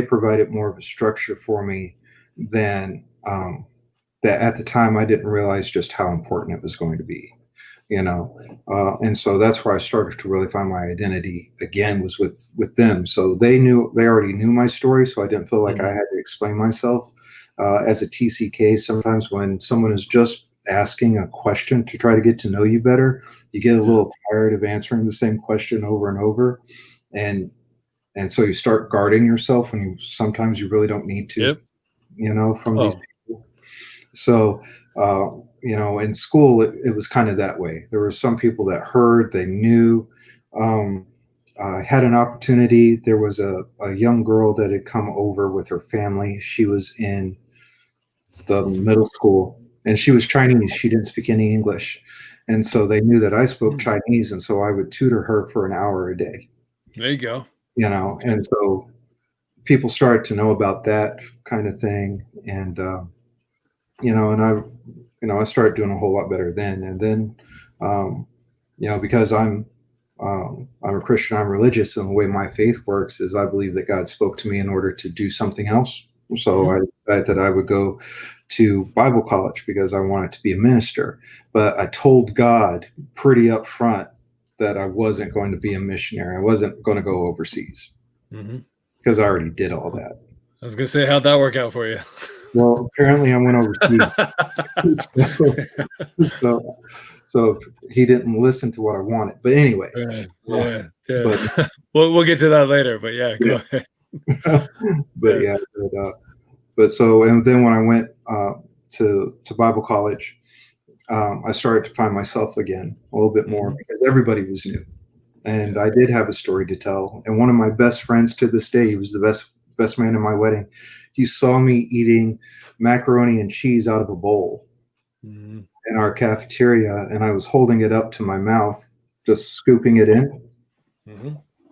A: provided more of a structure for me than that at the time I didn't realize just how important it was going to be. you know and so that's where I started to really find my identity again, was with them. So they already knew my story, so I didn't feel like I
B: Mhm.
A: had to explain myself. As a TCK, sometimes when someone is just asking a question to try to get to know you better, you get a
B: Yeah.
A: little tired of answering the same question over and over, and so you start guarding yourself when you sometimes you really don't need to,
B: Yep.
A: from these
B: Oh,
A: people. So, in school, it was kind of that way. There were some people that heard, they knew. Um, I had an opportunity. There was a young girl that had come over with her family. She was in the middle school and she was Chinese. She didn't speak any English. And so they knew that I spoke
B: hmm,
A: Chinese. And so I would tutor her for an hour a day,
B: there you go. Okay.
A: and so people started to know about that kind of thing. And, and I started doing a whole lot better then. And then, um, because I'm a Christian, I'm religious, and the way my faith works is I believe that God spoke to me in order to do something else. So I decided that I would go to Bible college because I wanted to be a minister. But I told God pretty upfront that I wasn't going to be a missionary. I wasn't going to go overseas
B: Mm-hmm.
A: because I already did all that.
B: I was gonna say, how'd that work out for you?
A: Well, apparently I went overseas. so, so he didn't listen to what I wanted. But anyways,
B: Yeah.
A: but
B: We'll get to that later. But yeah, go ahead.
A: but yeah, but so, and then when I went to Bible college, I started to find myself again a little bit more because everybody was new, and I did have a story to tell. And one of my best friends to this day, he was the best man in my wedding. He saw me eating macaroni and cheese out of a bowl in our cafeteria, and I was holding it up to my mouth, just scooping it in.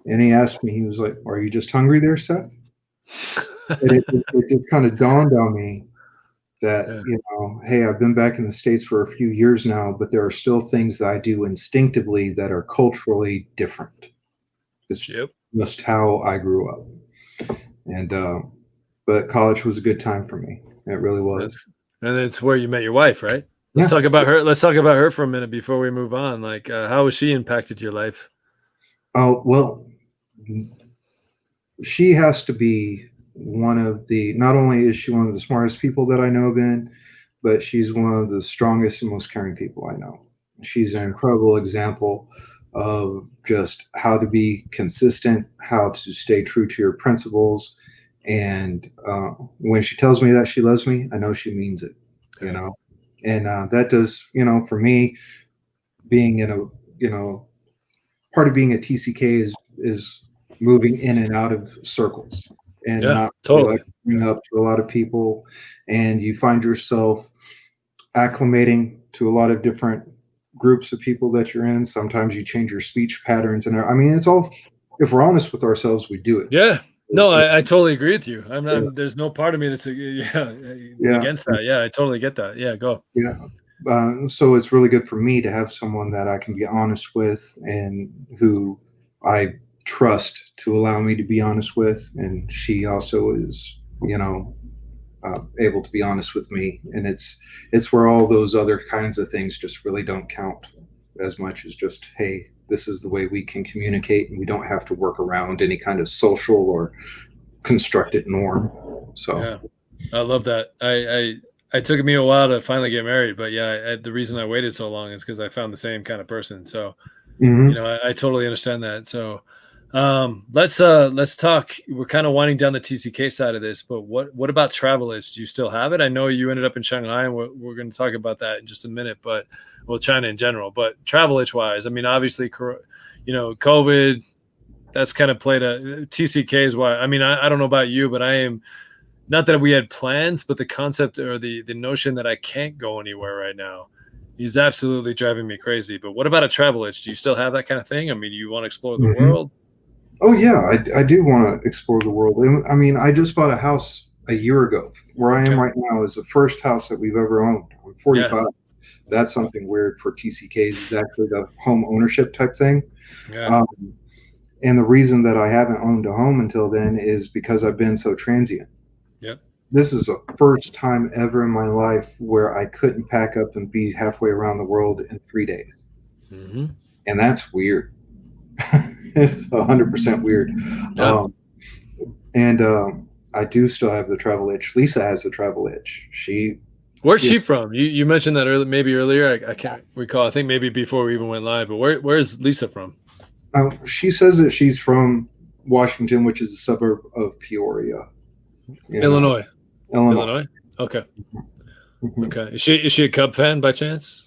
A: And he asked me, he was like, "Are you just hungry there, Seth?" And it kind of dawned on me that, hey, I've been back in the States for a few years now, but there are still things that I do instinctively that are culturally different. It's just how I grew up. And, but college was a good time for me. It really was.
B: And it's where you met your wife, right? Let's talk about her. Let's talk about her for a minute before we move on. Like, how has she impacted your life?
A: Oh, well, she has to be one of the, not only is she one of the smartest people that I know, Ben, but she's one of the strongest and most caring people I know. She's an incredible example of just how to be consistent, how to stay true to your principles. And when she tells me that she loves me, I know she means it, and that does, for me, being in a, part of being a TCK is moving in and out of circles and not bring up to a lot of people, and you find yourself acclimating to a lot of different groups of people that you're in. Sometimes you change your speech patterns, and I mean, it's all, if we're honest with ourselves, we do it.
B: Yeah. No, I totally agree with you. There's no part of me that's against that. Yeah, I totally get that. Yeah, go.
A: Yeah. So it's really good for me to have someone that I can be honest with and who I trust to allow me to be honest with. And she also is, able to be honest with me. And it's where all those other kinds of things just really don't count as much as just, hey, this is the way we can communicate, and we don't have to work around any kind of social or constructed norm. So
B: yeah, I love that. It took me a while to finally get married, but the reason I waited so long is because I found the same kind of person. So, I totally understand that. So, let's talk. We're kind of winding down the TCK side of this, but what about Travelist? Do you still have it? I know you ended up in Shanghai, and we're going to talk about that in just a minute, but China in general, but travel itch wise, I mean, obviously, COVID, that's kind of played a TCK is why. I mean, I don't know about you, but I am, not that we had plans, but the concept or the notion that I can't go anywhere right now is absolutely driving me crazy. But what about a travel itch? Do you still have that kind of thing? I mean, do you want to explore the world?
A: Oh yeah, I do want to explore the world. I mean, I just bought a house a year ago. Where I am right now is the first house that we've ever owned. I'm 45. Yeah. That's something weird for TCKs, is actually the home ownership type thing. Yeah. And the reason that I haven't owned a home until then is because I've been so transient.
B: Yep.
A: This is the first time ever in my life where I couldn't pack up and be halfway around the world in 3 days. And that's weird. It's 100% weird. Yeah. I do still have the travel itch. Lisa has the travel itch.
B: Where's she from? You mentioned that earlier. I can't recall. I think maybe before we even went live. But where's Lisa from?
A: She says that she's from Washington, which is a suburb of Peoria,
B: Illinois. Okay. Okay. Is she a Cub fan by chance?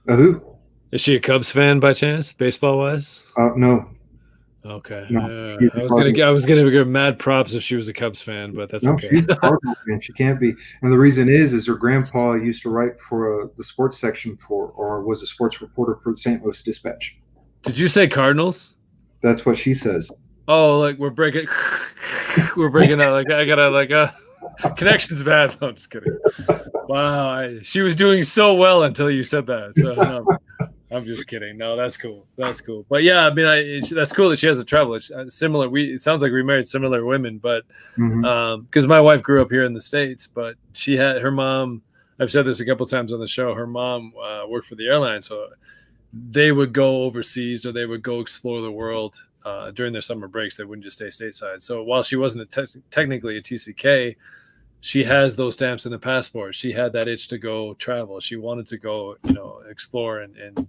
A: Who?
B: Is she a Cubs fan by chance, baseball wise?
A: No.
B: Okay. No, I was gonna give mad props if she was a Cubs fan, but that's okay.
A: She's a Cardinals fan. She can't be, and the reason is her grandpa used to write for the sports section or was a sports reporter for the St. Louis Dispatch.
B: Did you say Cardinals?
A: That's what she says.
B: Oh, like we're breaking out. Like I gotta connection's bad. No, I'm just kidding. Wow, she was doing so well until you said that. So I'm just kidding. No, that's cool. That's cool. But yeah, I mean, that's cool that she has a travel. It's similar. It sounds like we married similar women, but
A: Hmm.
B: because my wife grew up here in the States, but she had her mom. I've said this a couple times on the show. Her mom worked for the airline, so they would go overseas or they would go explore the world during their summer breaks. They wouldn't just stay stateside. So while she wasn't technically a TCK, she has those stamps in the passport. She had that itch to go travel. She wanted to go, explore and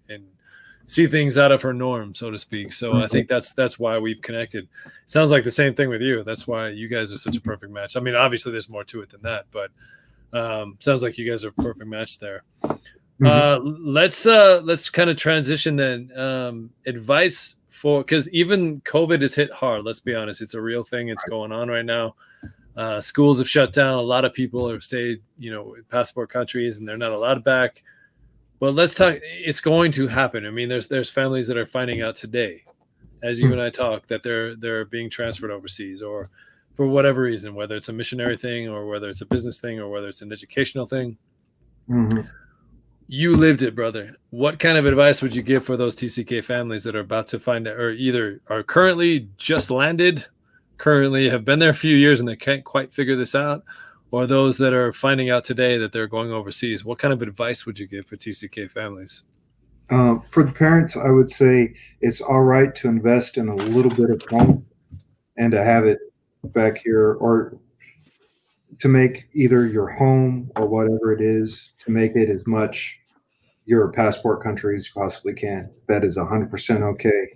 B: see things out of her norm, so to speak. So I think that's why we've connected. Sounds like the same thing with you. That's why you guys are such a perfect match. I mean, obviously there's more to it than that, but sounds like you guys are a perfect match there.
A: Hmm.
B: Let's kind of transition then. Advice for, because even COVID has hit hard. Let's be honest, it's a real thing. It's going on right now. Schools have shut down. A lot of people have stayed, passport countries, and they're not allowed back. But let's talk. It's going to happen. I mean, there's families that are finding out today, as you and I talk, that they're being transferred overseas, or for whatever reason, whether it's a missionary thing, or whether it's a business thing, or whether it's an educational thing.
A: Hmm.
B: You lived it, brother. What kind of advice would you give for those TCK families that are about to find out, or either are currently just landed, currently have been there a few years and they can't quite figure this out, or those that are finding out today that they're going overseas? What kind of advice would you give for TCK families?
A: For the parents, I would say it's all right to invest in a little bit of home and to have it back here, or to make either your home or whatever it is, to make it as much your passport country as you possibly can. That is 100% okay.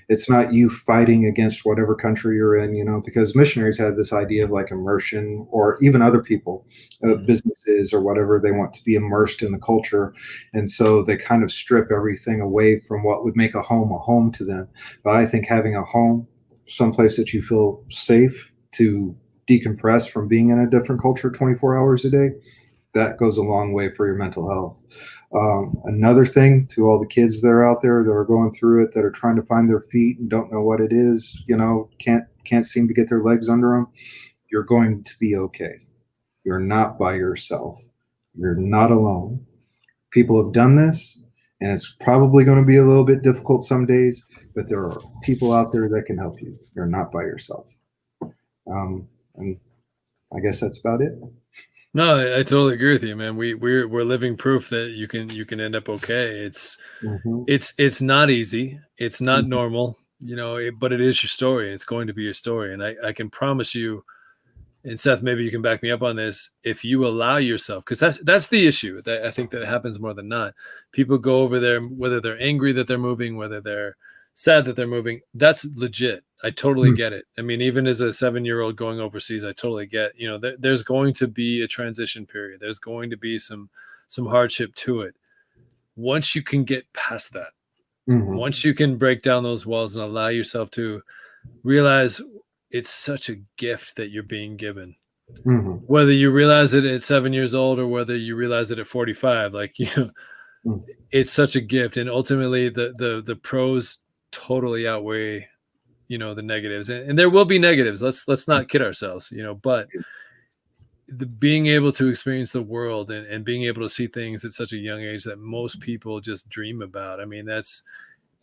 A: It's not you fighting against whatever country you're in, because missionaries had this idea of like immersion, or even other people, businesses or whatever, they want to be immersed in the culture. And so they kind of strip everything away from what would make a home to them. But I think having a home, someplace that you feel safe to decompress from being in a different culture 24 hours a day, that goes a long way for your mental health. Another thing to all the kids that are out there that are going through it, that are trying to find their feet and don't know what it is, can't seem to get their legs under them. You're going to be okay. You're not by yourself. You're not alone. People have done this, and it's probably going to be a little bit difficult some days, but there are people out there that can help you. You're not by yourself. And I guess that's about it.
B: No, I totally agree with you, man. We're living proof that you can end up okay.
A: Mm-hmm.
B: It's not easy. It's not
A: Mm-hmm.
B: normal, but it is your story. It's going to be your story. And I can promise you, and Seth, maybe you can back me up on this, if you allow yourself, because that's the issue that I think that happens more than not. People go over there, whether they're angry that they're moving, whether they're sad that they're moving. That's legit. I totally get it. I mean, even as a 7-year-old going overseas, I totally get, there's going to be a transition period. There's going to be some hardship to it. Once you can get past that,
A: Mm-hmm.
B: once you can break down those walls and allow yourself to realize it's such a gift that you're being given,
A: Mm-hmm.
B: whether you realize it at 7 years old or whether you realize it at 45,
A: Mm-hmm.
B: it's such a gift. And ultimately the pros totally outweigh, the negatives, and there will be negatives. Let's not kid ourselves, but being able to experience the world and being able to see things at such a young age that most people just dream about. I mean,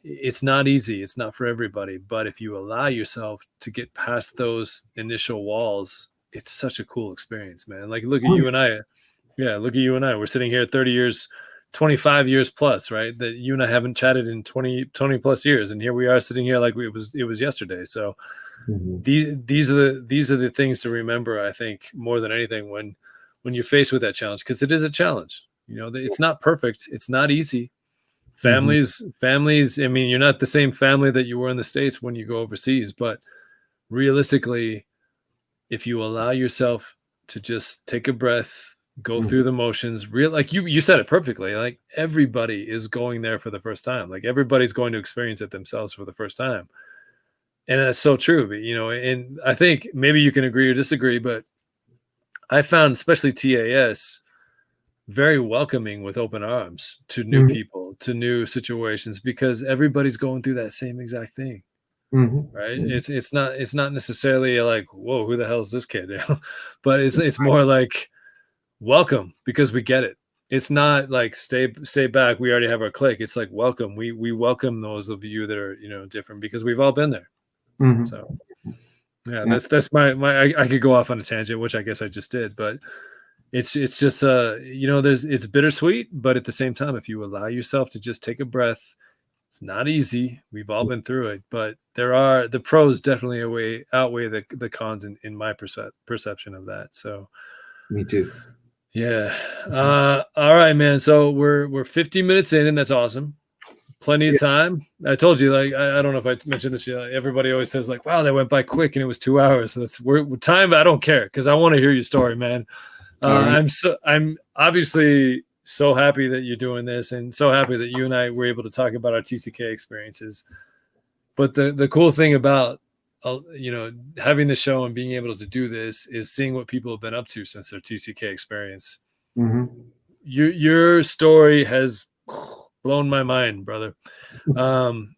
B: it's not easy. It's not for everybody, but if you allow yourself to get past those initial walls, it's such a cool experience, man. Like, look at you and I. Yeah, look at you and I. We're sitting here 30 years, 25 years plus, right? That you and I haven't chatted in 20 plus years. And here we are sitting here like it was yesterday. So
A: Mm-hmm.
B: these are the things to remember, I think, more than anything when you're faced with that challenge, because it is a challenge. It's not perfect. It's not easy.
A: Mm-hmm.
B: Families, I mean, you're not the same family that you were in the States when you go overseas, but realistically, if you allow yourself to just take a breath, go
A: Mm-hmm.
B: through the motions, like you said it perfectly. Like, everybody is going there for the first time. Like, everybody's going to experience it themselves for the first time. And that's so true. But, and I think maybe you can agree or disagree, but I found especially TAS very welcoming with open arms to new
A: Mm-hmm.
B: people, to new situations, because everybody's going through that same exact thing. Right.
A: Mm-hmm.
B: It's not necessarily like, whoa, who the hell is this kid? But it's more like, welcome, because we get it. it's not like stay back. We already have our clique. It's like welcome. We welcome those of you that are different because we've all been there.
A: Hmm.
B: So yeah,
A: Yeah,
B: that's my I could go off on a tangent, which I guess I just did, but it's just it's bittersweet, but at the same time, if you allow yourself to just take a breath, it's not easy. We've all been through it, but the pros definitely outweigh the cons in my perception of that. So
A: me too.
B: yeah. All right, man. So we're 50 minutes in, and that's awesome. Plenty of
A: Yeah.
B: time. I told you, like, I don't know if I mentioned this yet. Everybody always says, like, wow, that went by quick and it was 2 hours. So we're time. I don't care because I want to hear your story, man.
A: All right.
B: I'm obviously so happy that you're doing this and so happy that you and I were able to talk about our TCK experiences. But the cool thing about having the show and being able to do this is seeing what people have been up to since their TCK experience.
A: Mm-hmm.
B: Your story has blown my mind, brother.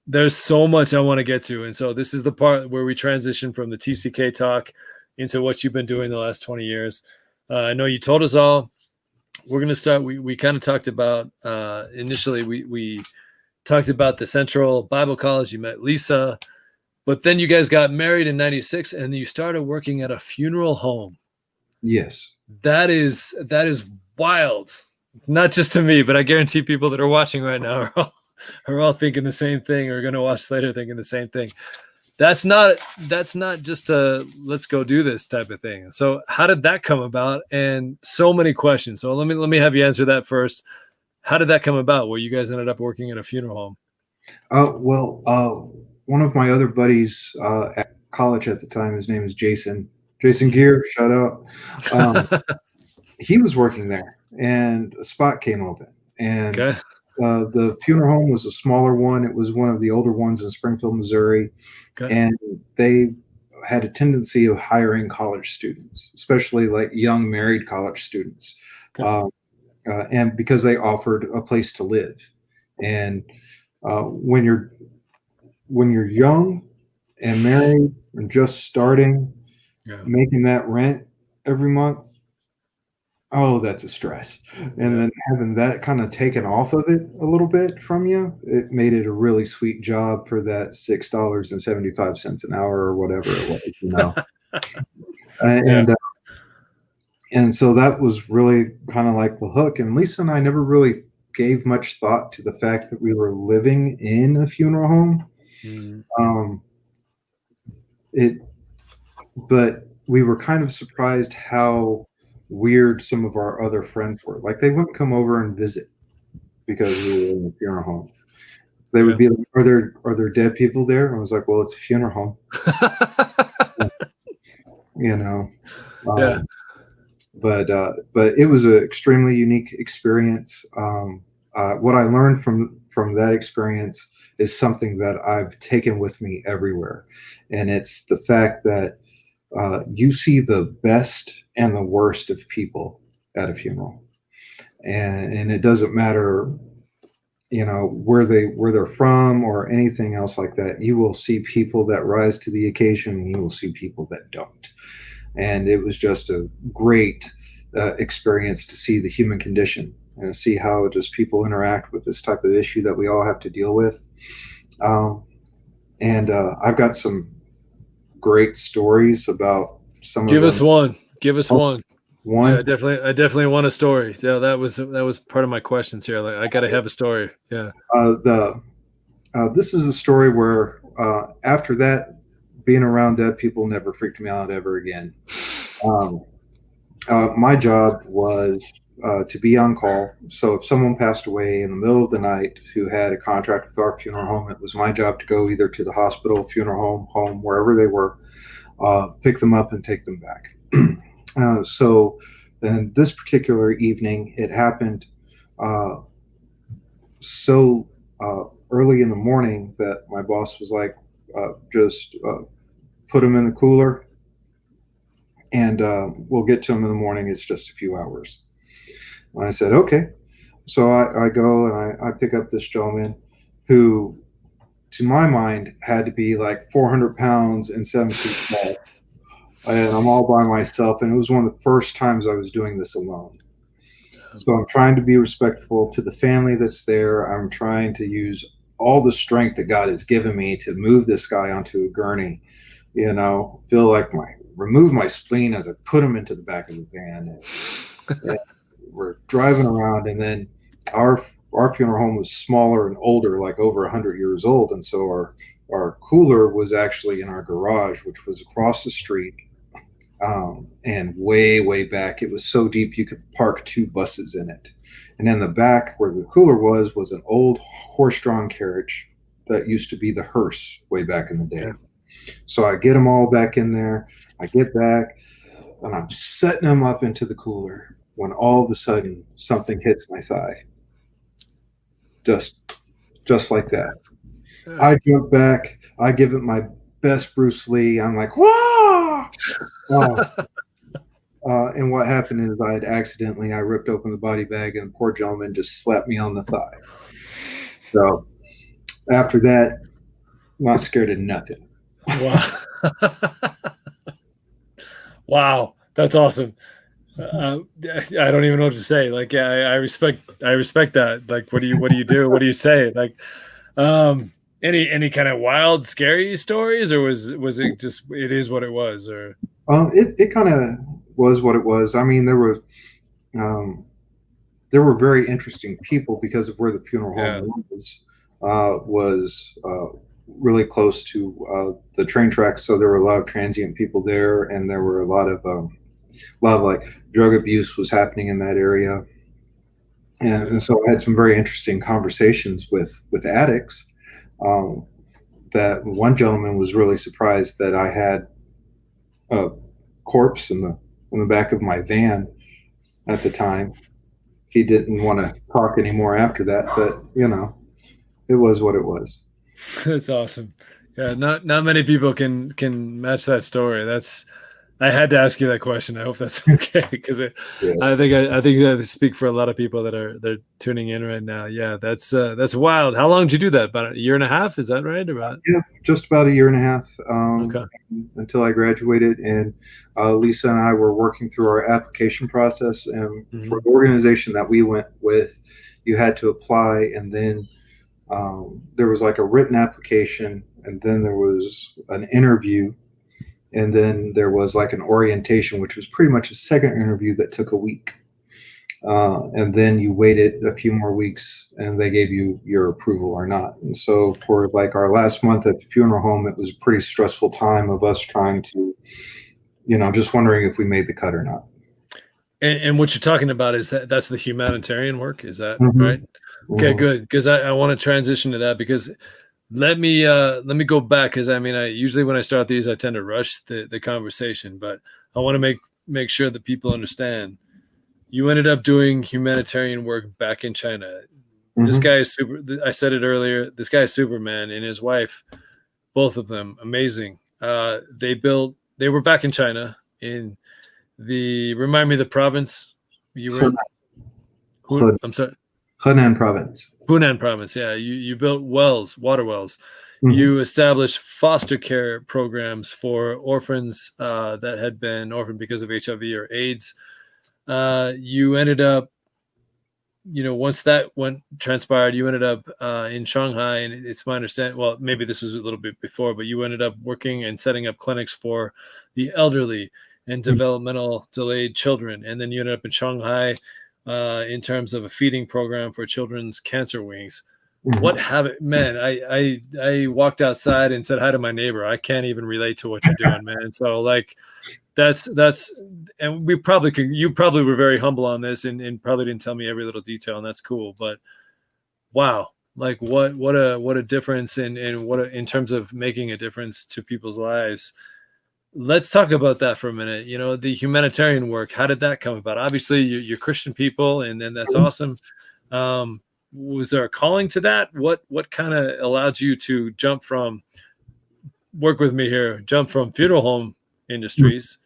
B: There's so much I want to get to, and so this is the part where we transition from the TCK talk into what you've been doing the last 20 years. I know you told us all. We're going to start. We kind of talked about initially. We talked about the Central Bible College. You met Lisa, but then you guys got married in '96, and you started working at a funeral home.
A: Yes.
B: That is wild. Not just to me, but I guarantee people that are watching right now are all thinking the same thing, or going to watch later thinking the same thing. That's not just a let's go do this type of thing. So how did that come about? And so many questions. So let me have you answer that first. How did that come about? Where you guys ended up working at a funeral home?
A: Well, one of my other buddies at college at the time, his name is Jason. Jason Gear, shout out. He was working there, and a spot came open. And
B: Okay.
A: the funeral home was a smaller one. It was one of the older ones in Springfield, Missouri.
B: Okay.
A: And they had a tendency of hiring college students, especially like young married college students.
B: Okay.
A: And because they offered a place to live. And when you're young and married and just starting,
B: Yeah.
A: making that rent every month, oh, that's a stress. And then having that kind of taken off of it a little bit from you, it made it a really sweet job for that $6.75 an hour or whatever it was, you know. And and so that was really kind of like the hook. And Lisa and I never really gave much thought to the fact that we were living in a funeral home.
B: Mm-hmm.
A: But we were kind of surprised how weird some of our other friends were. Like they wouldn't come over and visit because we were in a funeral home. They would be like, "Are there dead people there?" I was like, "Well, it's a funeral home." You know.
B: Yeah.
A: But it was an extremely unique experience. What I learned from that experience is something that I've taken with me everywhere, and it's the fact that you see the best and the worst of people at a funeral, and it doesn't matter, you know, where they're from or anything else like that. You will see people that rise to the occasion, and you will see people that don't. And it was just a great experience to see the human condition and see how just people interact with this type of issue that we all have to deal with. And I've got some great stories about some
B: Give
A: of
B: us
A: them.
B: one. Give us one.
A: One.
B: Yeah, I definitely want a story. Yeah, that was part of my questions here. Like, I got to have a story. Yeah.
A: This is a story where after that, being around dead people never freaked me out ever again. My job was to be on call. So if someone passed away in the middle of the night who had a contract with our funeral home, it was my job to go either to the hospital, funeral home, wherever they were, pick them up and take them back. So then this particular evening, it happened so early in the morning that my boss was like, just put them in the cooler and we'll get to them in the morning. It's just a few hours. And I said, okay. So I go and I pick up this gentleman who, to my mind, had to be like 400 pounds and 7 feet tall. And I'm all by myself. And it was one of the first times I was doing this alone. So I'm trying to be respectful to the family that's there. I'm trying to use all the strength that God has given me to move this guy onto a gurney. Feel like remove my spleen as I put him into the back of the van. And we're driving around, and then our funeral home was smaller and older, like over 100 years old, and so our cooler was actually in our garage, which was across the street, and way back. It was so deep you could park 2 buses in it. And in the back where the cooler was an old horse-drawn carriage that used to be the hearse way back in the day. Yeah. So I get them all back in there. I get back, and I'm setting them up into the cooler when all of a sudden something hits my thigh. Just like that. I jump back. I give it my best Bruce Lee. I'm like, whoa! And what happened is I ripped open the body bag, and the poor gentleman just slapped me on the thigh. So after that, I'm not scared of nothing.
B: Wow. Wow. That's awesome. I don't even know what to say. Like, yeah, I respect that. Like, what do you do? What do you say? Like, any kind of wild, scary stories, or was it just, it is what it was, or?
A: It kind of was what it was. I mean, there were very interesting people because of where the funeral home was really close to the train tracks. So there were a lot of transient people there, and there were a lot of like drug abuse was happening in that area. And so I had some very interesting conversations with addicts. That one gentleman was really surprised that I had a corpse in the back of my van at the time. He didn't want to talk anymore after that, but it was what it was.
B: That's awesome. Yeah, not many people can match that story. I had to ask you that question. I hope that's okay, because I think I speak for a lot of people they're tuning in right now. Yeah, that's wild. How long did you do that? About a year and a half? Is that right?
A: Yeah, just about a year and a half. Okay. Until I graduated, and Lisa and I were working through our application process. And for the organization that we went with, you had to apply, and then there was like a written application, and then there was an interview. And then there was like an orientation, which was pretty much a second interview that took a week. And then you waited a few more weeks, and they gave you your approval or not. And so for like our last month at the funeral home, it was a pretty stressful time of us trying to, just wondering if we made the cut or not.
B: And what you're talking about is that's the humanitarian work. Is that right? Okay, good. Because I want to transition to that, because let me go back, because I usually when I start these I tend to rush the conversation, but I want to make sure that people understand. You ended up doing humanitarian work back in China. This guy is super. I said it earlier. This guy is Superman, and his wife, both of them, amazing. They were back in China in remind me the province you were in. I'm sorry.
A: Hunan province.
B: Hunan province, yeah. You built water wells. You established foster care programs for orphans that had been orphaned because of HIV or AIDS. You ended up, once that transpired, you ended up in Shanghai, and it's my understanding, well, maybe this is a little bit before, but you ended up working and setting up clinics for the elderly and developmental delayed children. And then you ended up in Shanghai in terms of a feeding program for children's cancer wings. What habit, man, I walked outside and said hi to my neighbor. I can't even relate to what you're doing, man. So like that's, and you probably were very humble on this and probably didn't tell me every little detail, and that's cool. But wow, like what a difference in terms of making a difference to people's lives. Let's talk about that for a minute. The humanitarian work, how did that come about? Obviously you're Christian people, and then that's awesome. Was there a calling to that? What kind of allowed you to jump from funeral home industries,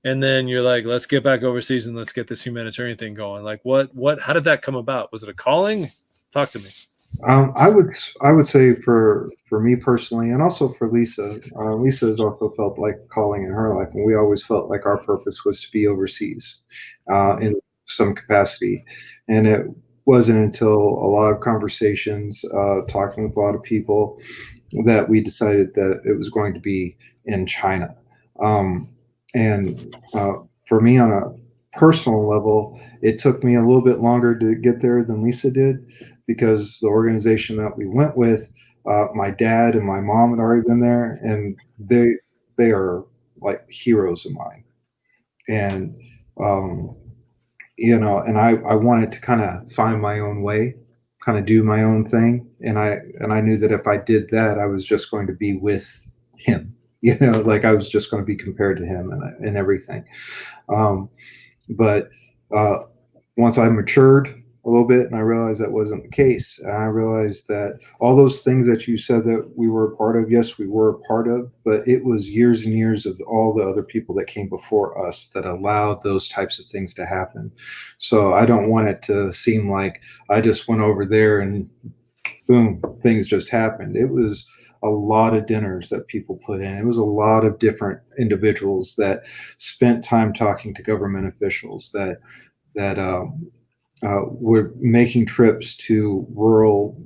B: and then you're like, let's get back overseas and let's get this humanitarian thing going? Like how did that come about? Was it a calling? Talk to me.
A: I would say for me personally, and also for Lisa, Lisa has also felt like calling in her life, and we always felt like our purpose was to be overseas. And some capacity. And it wasn't until a lot of conversations, talking with a lot of people, that we decided that it was going to be in China. And for me, on a personal level, it took me a little bit longer to get there than Lisa did, because the organization that we went with, my dad and my mom had already been there, and they are like heroes of mine. And um, and I wanted to kind of find my own way, kind of do my own thing, and I knew that if I did that, I was just going to be with him. Like I was just going to be compared to him and everything. Um, but uh, once I matured a little bit and I realized that wasn't the case, and I realized that all those things that you said that we were a part of, yes, we were a part of, but it was years and years of all the other people that came before us that allowed those types of things to happen. So I don't want it to seem like I just went over there and boom, things just happened. It was a lot of dinners that people put in. It was a lot of different individuals that spent time talking to government officials, that were making trips to rural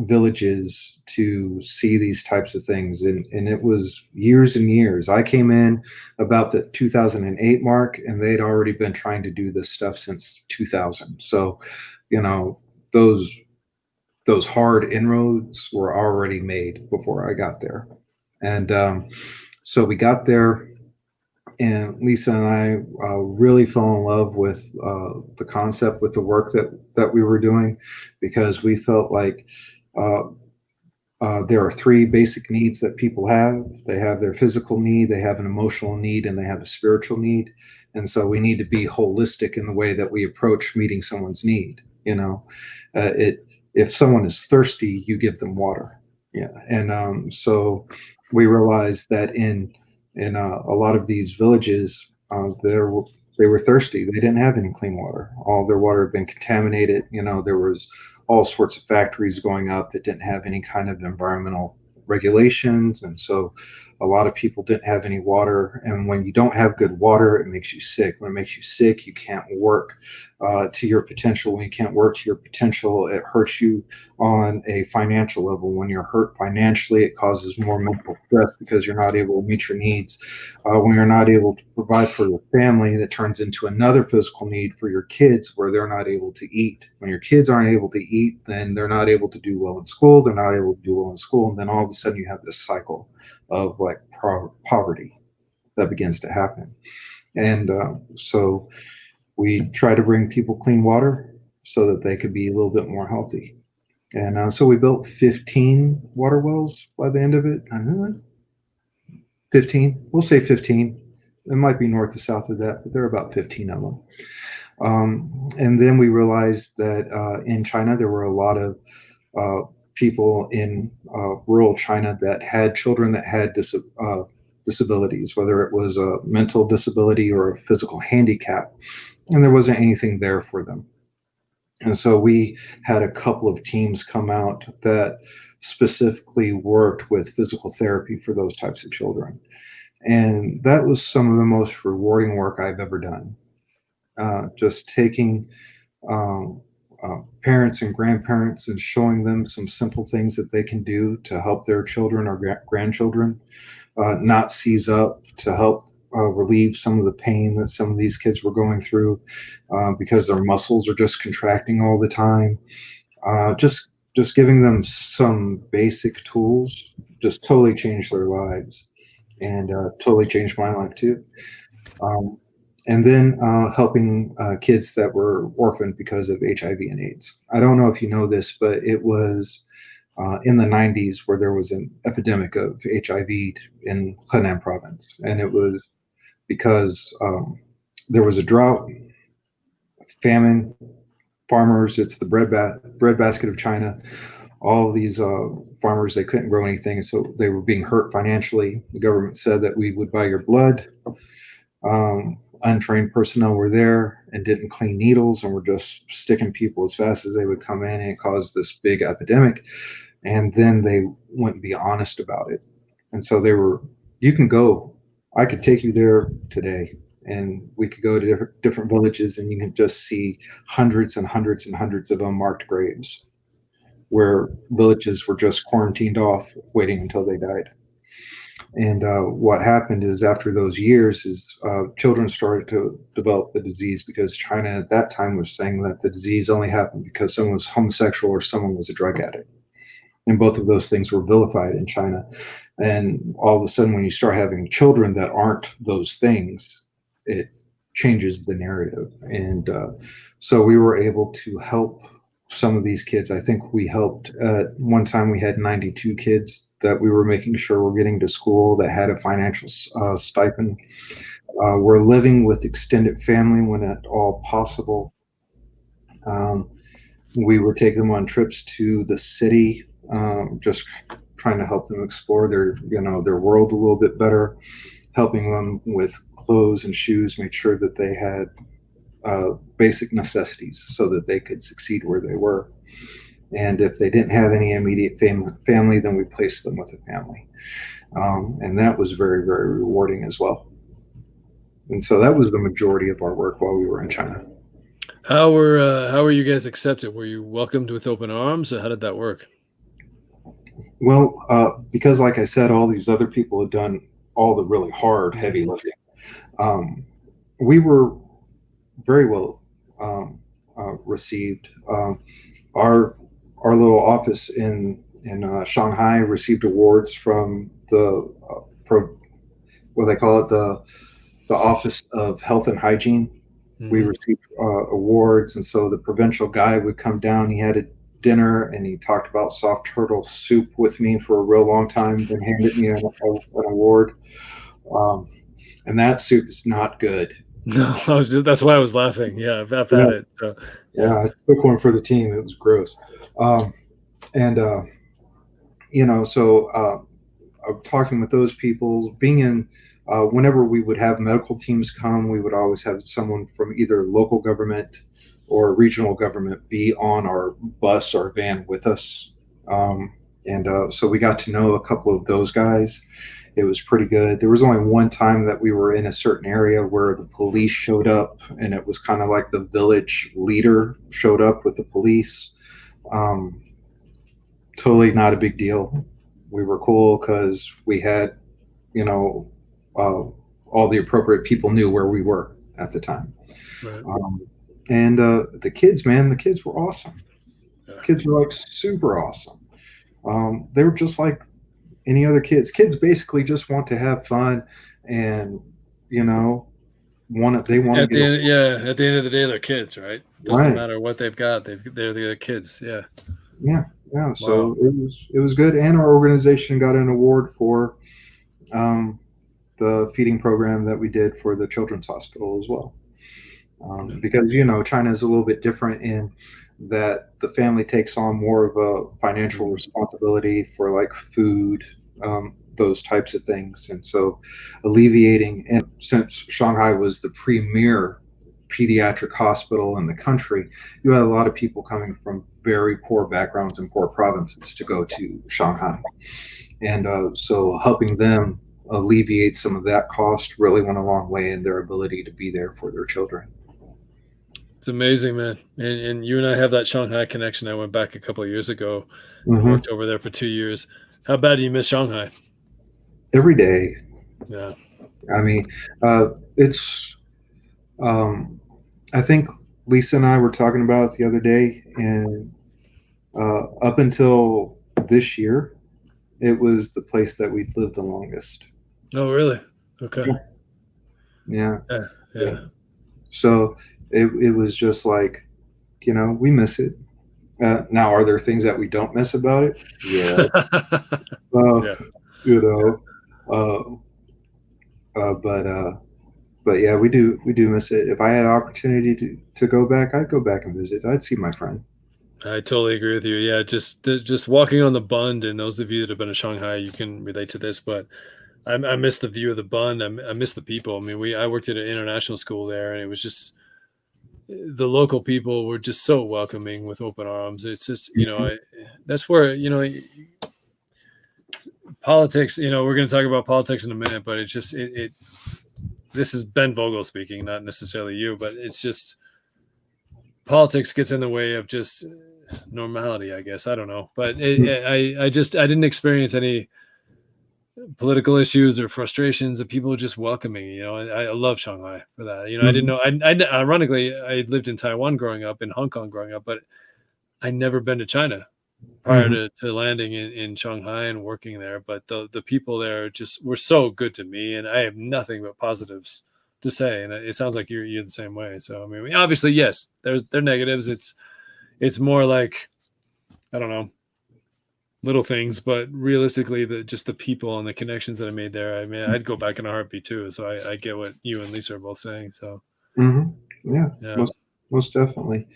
A: villages to see these types of things. And it was years and years. I came in about the 2008 mark, and they'd already been trying to do this stuff since 2000. So, you know, those those hard inroads were already made before I got there. And so we got there, and Lisa and I really fell in love with the concept, with the work that we were doing, because we felt like uh, there are three basic needs that people have. They have their physical need, they have an emotional need, and they have a spiritual need. And so we need to be holistic in the way that we approach meeting someone's need. It if someone is thirsty, you give them water. Yeah, and so we realized that in a lot of these villages, they were thirsty. They didn't have any clean water. All their water had been contaminated. There was all sorts of factories going up that didn't have any kind of environmental regulations, and so a lot of people didn't have any water. And when you don't have good water, it makes you sick. When it makes you sick, you can't work to your potential. When you can't work to your potential, it hurts you on a financial level. When you're hurt financially, it causes more mental stress because you're not able to meet your needs. When you're not able to provide for your family, that turns into another physical need for your kids, where they're not able to eat. When your kids aren't able to eat, then they're not able to do well in school. They're not able to do well in school. And then all of a sudden you have this cycle of like poverty that begins to happen. And so we try to bring people clean water so that they could be a little bit more healthy. And so we built 15 water wells by the end of it. 15, we'll say 15. It might be north or south of that, but there are about 15 of them. And then we realized that in China, there were a lot of people in rural China that had children that had disabilities, whether it was a mental disability or a physical handicap, and there wasn't anything there for them. And so we had a couple of teams come out that specifically worked with physical therapy for those types of children. And that was some of the most rewarding work I've ever done. Just taking um, parents and grandparents and showing them some simple things that they can do to help their children or grandchildren not seize up, to help relieve some of the pain that some of these kids were going through because their muscles are just contracting all the time. Just giving them some basic tools just totally changed their lives, and totally changed my life too. Um, and then helping kids that were orphaned because of HIV and AIDS. I don't know if you know this, but it was in the 90s where there was an epidemic of HIV in Henan province. And it was because there was a drought, famine, farmers, it's the bread basket of China. All of these farmers, they couldn't grow anything, so they were being hurt financially. The government said that we would buy your blood. Untrained personnel were there and didn't clean needles and were just sticking people as fast as they would come in, and it caused this big epidemic. And then they wouldn't be honest about it. And so they were, you can go, I could take you there today and we could go to different villages, and you can just see hundreds and hundreds and hundreds of unmarked graves where villages were just quarantined off, waiting until they died. And what happened is, after those years, is children started to develop the disease, because China at that time was saying that the disease only happened because someone was homosexual or someone was a drug addict. And both of those things were vilified in China. And all of a sudden, when you start having children that aren't those things, it changes the narrative. And so we were able to help some of these kids. I think we helped, one time we had 92 kids that we were making sure were getting to school, that had a financial stipend. We're living with extended family when at all possible. We would take them on trips to the city, just trying to help them explore their world a little bit better, helping them with clothes and shoes, make sure that they had basic necessities so that they could succeed where they were. And if they didn't have any immediate family, then we placed them with a family. And that was very, very rewarding as well. And so that was the majority of our work while we were in China.
B: How were you guys accepted? Were you welcomed with open arms, or how did that work?
A: Well, because like I said, all these other people had done all the really hard, heavy lifting. We were very well received. Our little office in Shanghai received awards from the what they call it, the Office of Health and Hygiene. Mm-hmm. We received awards, and so the provincial guy would come down. He had a dinner, and he talked about soft turtle soup with me for a real long time, then handed me an award. And that soup is not good.
B: No, that's why I was laughing. Yeah, I've had it. So,
A: yeah, I took one for the team. It was gross. So talking with those people, being in, whenever we would have medical teams come, we would always have someone from either local government or regional government be on our bus or van with us. So we got to know a couple of those guys. It was pretty good. There was only one time that we were in a certain area where the police showed up, and it was kind of like the village leader showed up with the police. Totally not a big deal. We were cool because we had, all the appropriate people knew where we were at the time. Right. And the kids, man, the kids were awesome. Yeah. Kids were like super awesome. They were just like any other kids. Kids basically just want to have fun, and they want to
B: at the end of the day, they're kids, right? Doesn't matter what they've got. They're the kids. Yeah.
A: Yeah. So it was good, and our organization got an award for the feeding program that we did for the children's hospital as well. Because China is a little bit different in that the family takes on more of a financial responsibility for like food, those types of things. And so alleviating, and since Shanghai was the premier pediatric hospital in the country, you had a lot of people coming from very poor backgrounds and poor provinces to go to Shanghai. And so helping them alleviate some of that cost really went a long way in their ability to be there for their children.
B: It's amazing, man. And you and I have that Shanghai connection. I went back a couple of years ago and worked over there for 2 years. How bad do you miss Shanghai?
A: Every day.
B: Yeah.
A: I mean, it's, I think Lisa and I were talking about it the other day, and up until this year, it was the place that we'd lived the longest.
B: Oh, really? Okay.
A: Yeah.
B: So
A: it was just like, we miss it. Now, are there things that we don't miss about it? Yeah. But yeah, we do miss it. If I had an opportunity to go back, I'd go back and visit. I'd see my friend.
B: I totally agree with you. Yeah, just walking on the Bund, and those of you that have been to Shanghai, you can relate to this, but I miss the view of the Bund. I miss the people. I mean, I worked at an international school there, and it was just, the local people were just so welcoming with open arms. It's just, that's where, politics, we're going to talk about politics in a minute, but it's just, this is Ben Vogel speaking, not necessarily you, but it's just politics gets in the way of just normality, I guess. I don't know, but I didn't experience any political issues or frustrations of people just welcoming. I love Shanghai for that. I didn't know. Ironically, I lived in Taiwan growing up, in Hong Kong growing up, but I never been to China prior to landing in Shanghai and working there. But the people there just were so good to me, and I have nothing but positives to say. And it sounds like you're the same way. So I mean, obviously, yes, there are negatives. It's more like, I don't know, little things, but realistically, just the people and the connections that I made there, I mean, I'd go back in a heartbeat too. So I get what you and Lisa are both saying. So
A: Yeah,
B: yeah.
A: most definitely.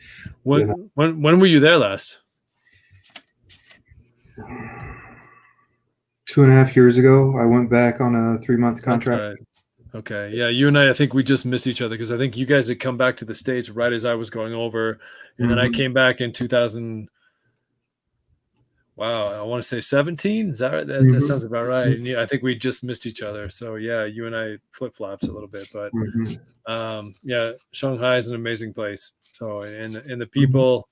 B: When were you there last?
A: 2.5 years ago, I went back on a 3-month contract.
B: Right. Okay. Yeah. You and I think we just missed each other, because I think you guys had come back to the States right as I was going over. And then I came back in 2000. Wow. I want to say 17. Is that right? That sounds about right. And yeah, I think we just missed each other. So yeah, you and I flip flops a little bit, but yeah, Shanghai is an amazing place. So, and the people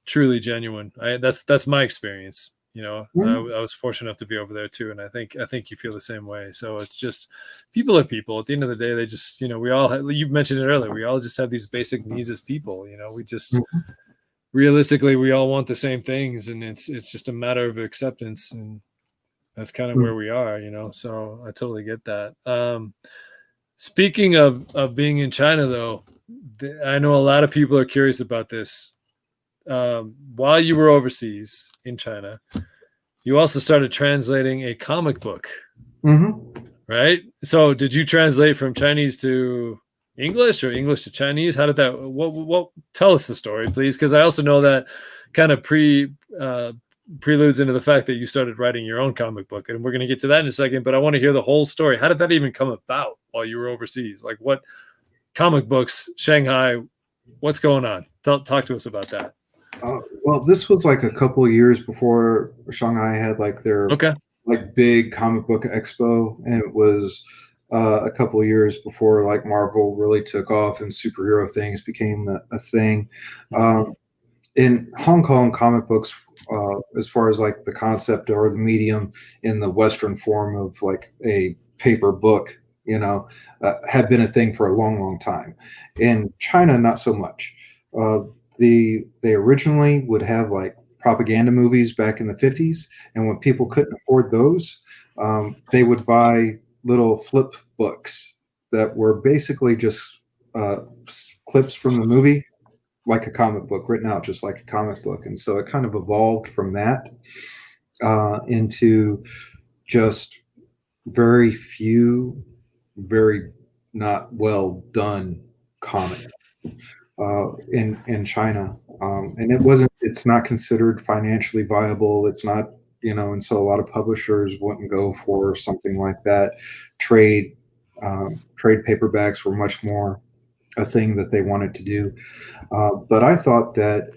B: truly genuine. That's my experience. I was fortunate enough to be over there too, and I think you feel the same way. So it's just, people are people. At the end of the day, they just, we all you mentioned it earlier. We all just have these basic needs as people. We just realistically, we all want the same things, and it's just a matter of acceptance, and that's kind of where we are. So I totally get that. Speaking of being in China, though, I know a lot of people are curious about this. While you were overseas in China, you also started translating a comic book, right? So did you translate from Chinese to English or English to Chinese? How did that, what tell us the story, please? Because I also know that kind of preludes into the fact that you started writing your own comic book, and we're going to get to that in a second, but I want to hear the whole story. How did that even come about while you were overseas? Like, what comic books, Shanghai, what's going on? Talk to us about that.
A: Well, this was like a couple of years before Shanghai had like their like big comic book expo, and it was a couple of years before like Marvel really took off and superhero things became a thing. In Hong Kong, comic books, as far as like the concept or the medium in the Western form of like a paper book, had been a thing for a long, long time. In China, not so much. They originally would have like propaganda movies back in the 50s, and when people couldn't afford those, they would buy little flip books that were basically just clips from the movie, like a comic book, written out just like a comic book. And so it kind of evolved from that into just very few, very not well done comics in China, and it's not considered financially viable. It's not, and so a lot of publishers wouldn't go for something like that. Trade paperbacks were much more a thing that they wanted to do. But I thought that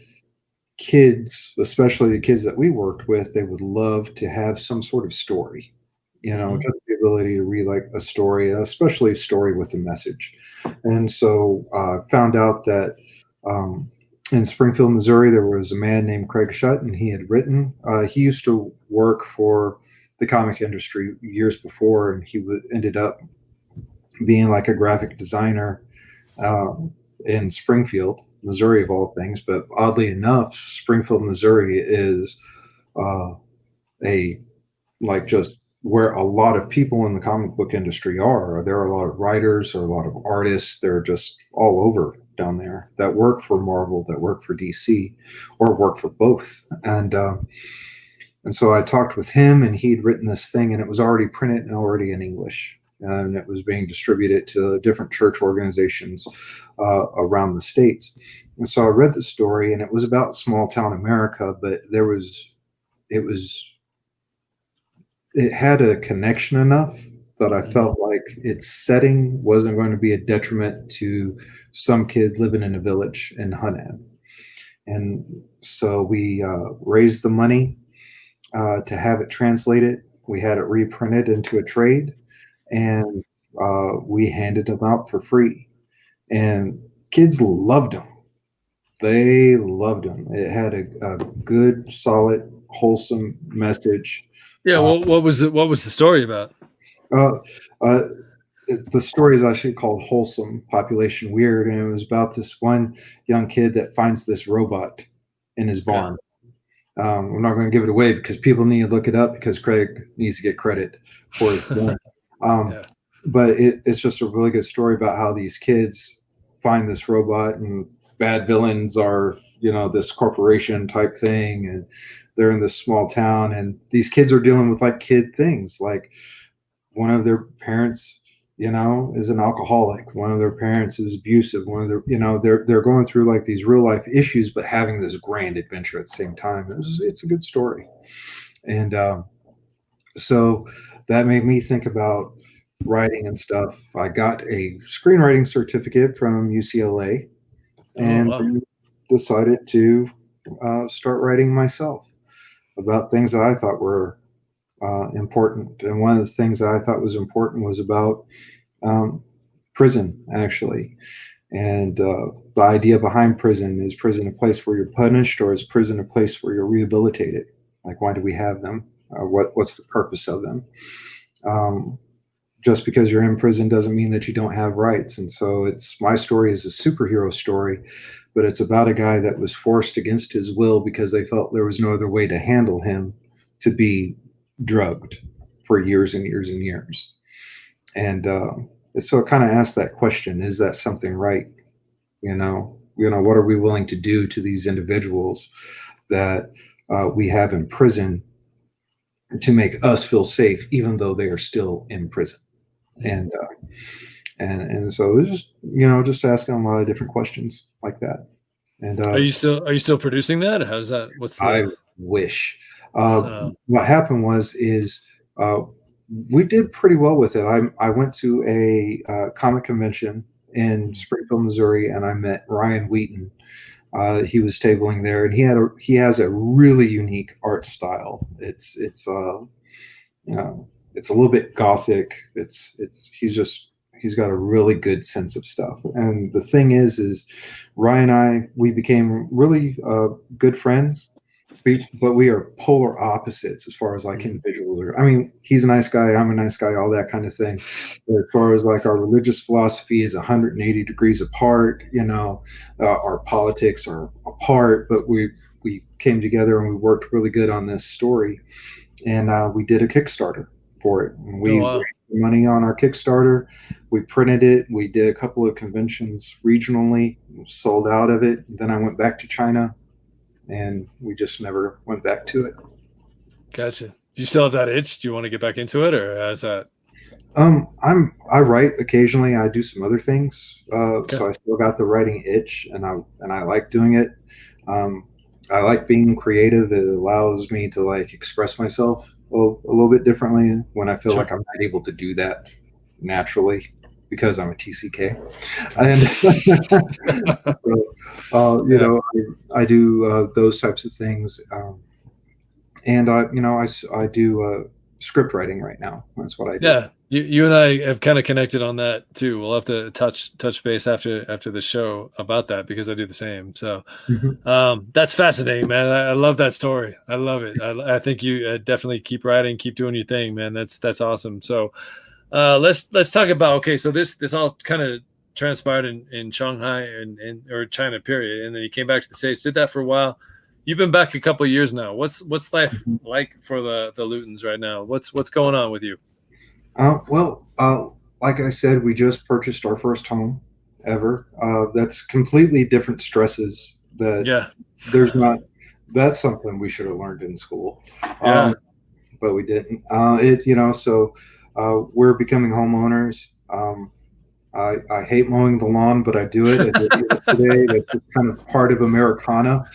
A: kids, especially the kids that we worked with, they would love to have some sort of story, just the ability to read like a story, especially a story with a message. And so found out that in Springfield, Missouri, there was a man named Craig Shutt, and he had written, he used to work for the comic industry years before, and he ended up being like a graphic designer in Springfield, Missouri, of all things. But oddly enough, Springfield, Missouri is just where a lot of people in the comic book industry are. There are a lot of writers, there are a lot of artists. They're just all over down there that work for Marvel, that work for DC, or work for both. And so I talked with him, and he'd written this thing, and it was already printed and already in English. And it was being distributed to different church organizations around the States. And so I read the story, and it was about small town America, but it had a connection enough that I felt like its setting wasn't going to be a detriment to some kid living in a village in Hunan. And so we raised the money to have it translated. We had it reprinted into a trade, and we handed them out for free, and kids loved them. They loved them. It had a good, solid, wholesome message.
B: Yeah.
A: Uh,
B: Well, what was the story about?
A: uh, uh, the story is actually called Wholesome Population Weird, and it was about this one young kid that finds this robot in his
B: Okay.
A: barn. I'm not going to give it away because people need to look it up because Craig needs to get credit for his thing. Um,
B: Yeah.
A: but it's just a really good story about how these kids find this robot, and bad villains are, this corporation type thing, and they're in this small town, and these kids are dealing with like kid things, like one of their parents, is an alcoholic, one of their parents is abusive, one of their, they're going through like these real life issues but having this grand adventure at the same time. It's a good story. And so that made me think about writing and stuff. I got a screenwriting certificate from UCLA,
B: Oh
A: and
B: wow.
A: then decided to start writing myself about things that I thought were important. And one of the things that I thought was important was about um, prison, actually. And the idea behind prison, is prison a place where you're punished, or is prison a place where you're rehabilitated? Like, why do we have them? What's the purpose of them? Um, just because you're in prison doesn't mean that you don't have rights. And so my story is a superhero story, but it's about a guy that was forced against his will because they felt there was no other way to handle him, to be drugged for years and years and years. And so it kind of asks that question: is that something right? What are we willing to do to these individuals that we have in prison to make us feel safe, even though they are still in prison? And and so it was just asking a lot of different questions like that. And
B: Are you still producing that? How's that? What's
A: I
B: the
A: wish.
B: uh,
A: What happened is uh, we did pretty well with it. I went to a comic convention in Springfield, Missouri, and I met Ryan Wheaton. He was tabling there, and he has a really unique art style. It's a little bit gothic. He's got a really good sense of stuff. And the thing is Ryan and we became really good friends, but we are polar opposites as far as like individuals. I mean, he's a nice guy, I'm a nice guy, all that kind of thing. But as far as like our religious philosophy is 180 degrees apart, our politics are apart, but we came together and we worked really good on this story, and we did a Kickstarter for it. And
B: oh
A: we
B: wow.
A: raised money on our Kickstarter. We printed it. We did a couple of conventions regionally, sold out of it. Then I went back to China, and we just never went back to it.
B: Gotcha. Do you still have that itch? Do you want to get back into it, or how's that?
A: I write occasionally. I do some other things,
B: Okay.
A: so I still got the writing itch, and I like doing it. Um, I like being creative. It allows me to like express myself a little bit differently when I feel like
B: Sure.
A: I'm not able to do that naturally because I'm a TCK. And so,
B: Yeah.
A: I do those types of things. And I do script writing right now. That's what I do.
B: Yeah. You and I have kind of connected on that too. We'll have to touch base after the show about that because I do the same. So
A: Mhm.
B: that's fascinating, man. I love that story. I love it. I think you definitely keep writing, keep doing your thing, man. That's awesome. So let's talk about, okay. So this all kind of transpired in Shanghai and or China, period, and then you came back to the States. Did that for a while. You've been back a couple of years now. What's life
A: Mhm.
B: like for the Loutons right now? What's going on with you?
A: Well, like I said, we just purchased our first home ever. That's completely different stresses. That
B: Yeah.
A: there's not. That's something we should have learned in school,
B: Yeah.
A: but we didn't. So we're becoming homeowners. I hate mowing the lawn, but I do it. I did it yesterday. That's just kind of part of Americana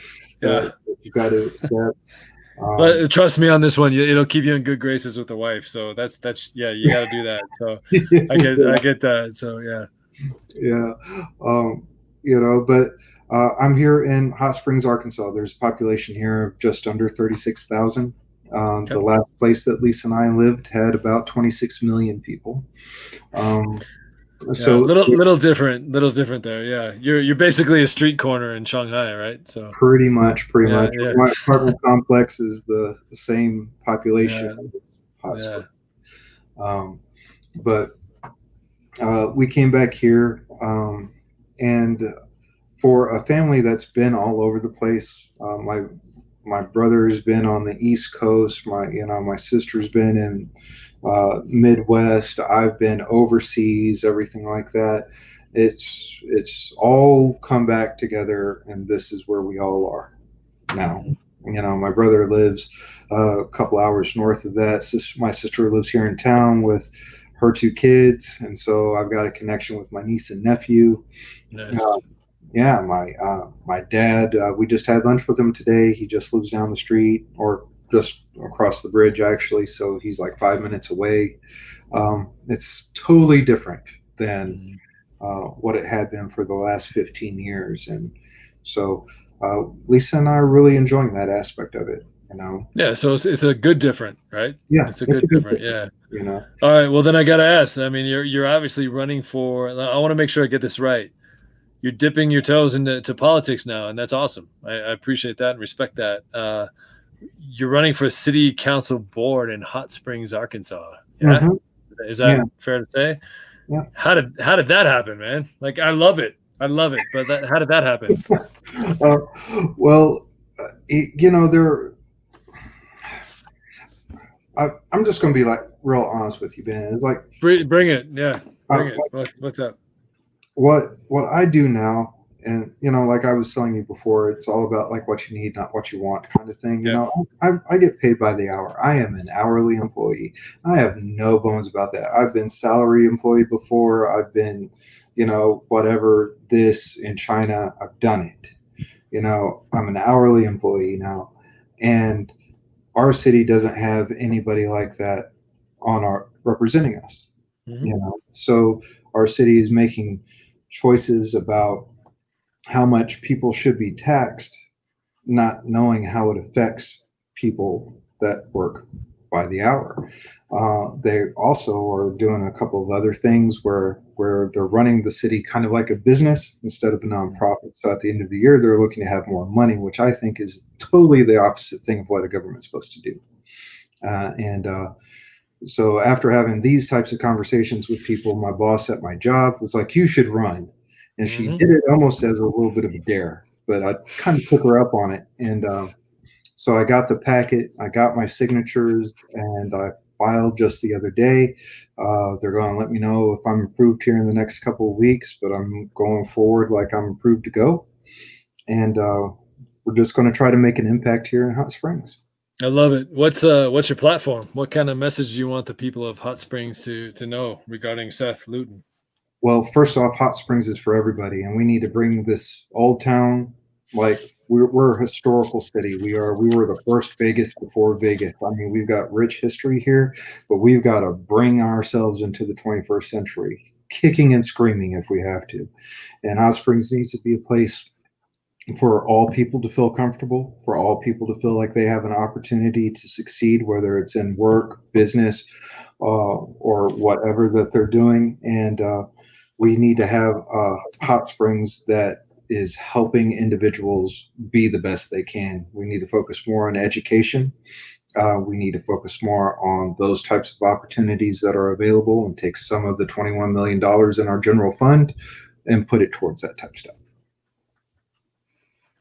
B: Yeah.
A: that you got to accept.
B: But trust me on this one, it'll keep you in good graces with the wife. So that's yeah, you got to do that. So I get that. So yeah.
A: Yeah. Um, but I'm here in Hot Springs, Arkansas. There's a population here of just under 36,000. The last place that Lisa and I lived had about 26 million people.
B: Yeah,
A: So
B: little different there. Yeah, you're basically a street corner in Shanghai, right? So
A: pretty much.
B: yeah,
A: My apartment complex is the same population
B: yeah,
A: as Hot
B: yeah.
A: Springs. But we came back here, and for a family that's been all over the place, my brother's been on the East Coast. My sister's been in Midwest. I've been overseas. Everything like that. It's all come back together, and this is where we all are now. My brother lives a couple hours north of that. My sister lives here in town with her two kids, and so I've got a connection with my niece and nephew.
B: Nice.
A: Yeah, my dad. We just had lunch with him today. He just lives down the street, or just across the bridge, actually. So he's like 5 minutes away. It's totally different than what it had been for the last 15 years, and so Lisa and I are really enjoying that aspect of it.
B: Yeah, so it's a good different, right?
A: Yeah,
B: It's a good different. Yeah.
A: You know.
B: All right. Well, then I gotta ask. I mean, you're obviously running for. I want to make sure I get this right. You're dipping your toes into politics now, and that's awesome. I appreciate that and respect that. You're running for city council board in Hot Springs, Arkansas. Yeah, is that
A: Yeah.
B: fair to say?
A: Yeah.
B: How did that happen, man? Like, I love it, but how did that happen?
A: Well, there. I'm just going to be like real honest with you, Ben. It's like
B: bring it, yeah, bring it. What's up?
A: What I do now, and like I was telling you before, it's all about like what you need, not what you want, kind of thing.
B: Yeah.
A: I get paid by the hour. I am an hourly employee. I have no bones about that. I've been salary employee before. I've been, whatever this in China. I've done it. I'm an hourly employee now, and our city doesn't have anybody like that on our representing us. So our city is making choices about how much people should be taxed, not knowing how it affects people that work by the hour. They also are doing a couple of other things where they're running the city kind of like a business instead of a nonprofit. So at the end of the year, they're looking to have more money, which I think is totally the opposite thing of what a government's supposed to do. So after having these types of conversations with people, my boss at my job was like, "You should run," and she did it almost as a little bit of a dare. But I kind of took her up on it, and so I got the packet, I got my signatures, and I filed just the other day. They're going to let me know if I'm approved here in the next couple of weeks, but I'm going forward like I'm approved to go, and we're just going to try to make an impact here in Hot Springs.
B: I love it. What's your platform? What kind of message do you want the people of Hot Springs to know regarding Seth Louton?
A: Well, first off, Hot Springs is for everybody, and we need to bring this old town, like we're a historical city. We were the first Vegas before Vegas. I mean, we've got rich history here, but we've got to bring ourselves into the 21st century, kicking and screaming if we have to. And Hot Springs needs to be a place for all people to feel comfortable, for all people to feel like they have an opportunity to succeed, whether it's in work, business, or whatever that they're doing. And we need to have Hot Springs that is helping individuals be the best they can. We need to focus more on education. We need to focus more on those types of opportunities that are available and take some of the $21 million in our general fund and put it towards that type of stuff.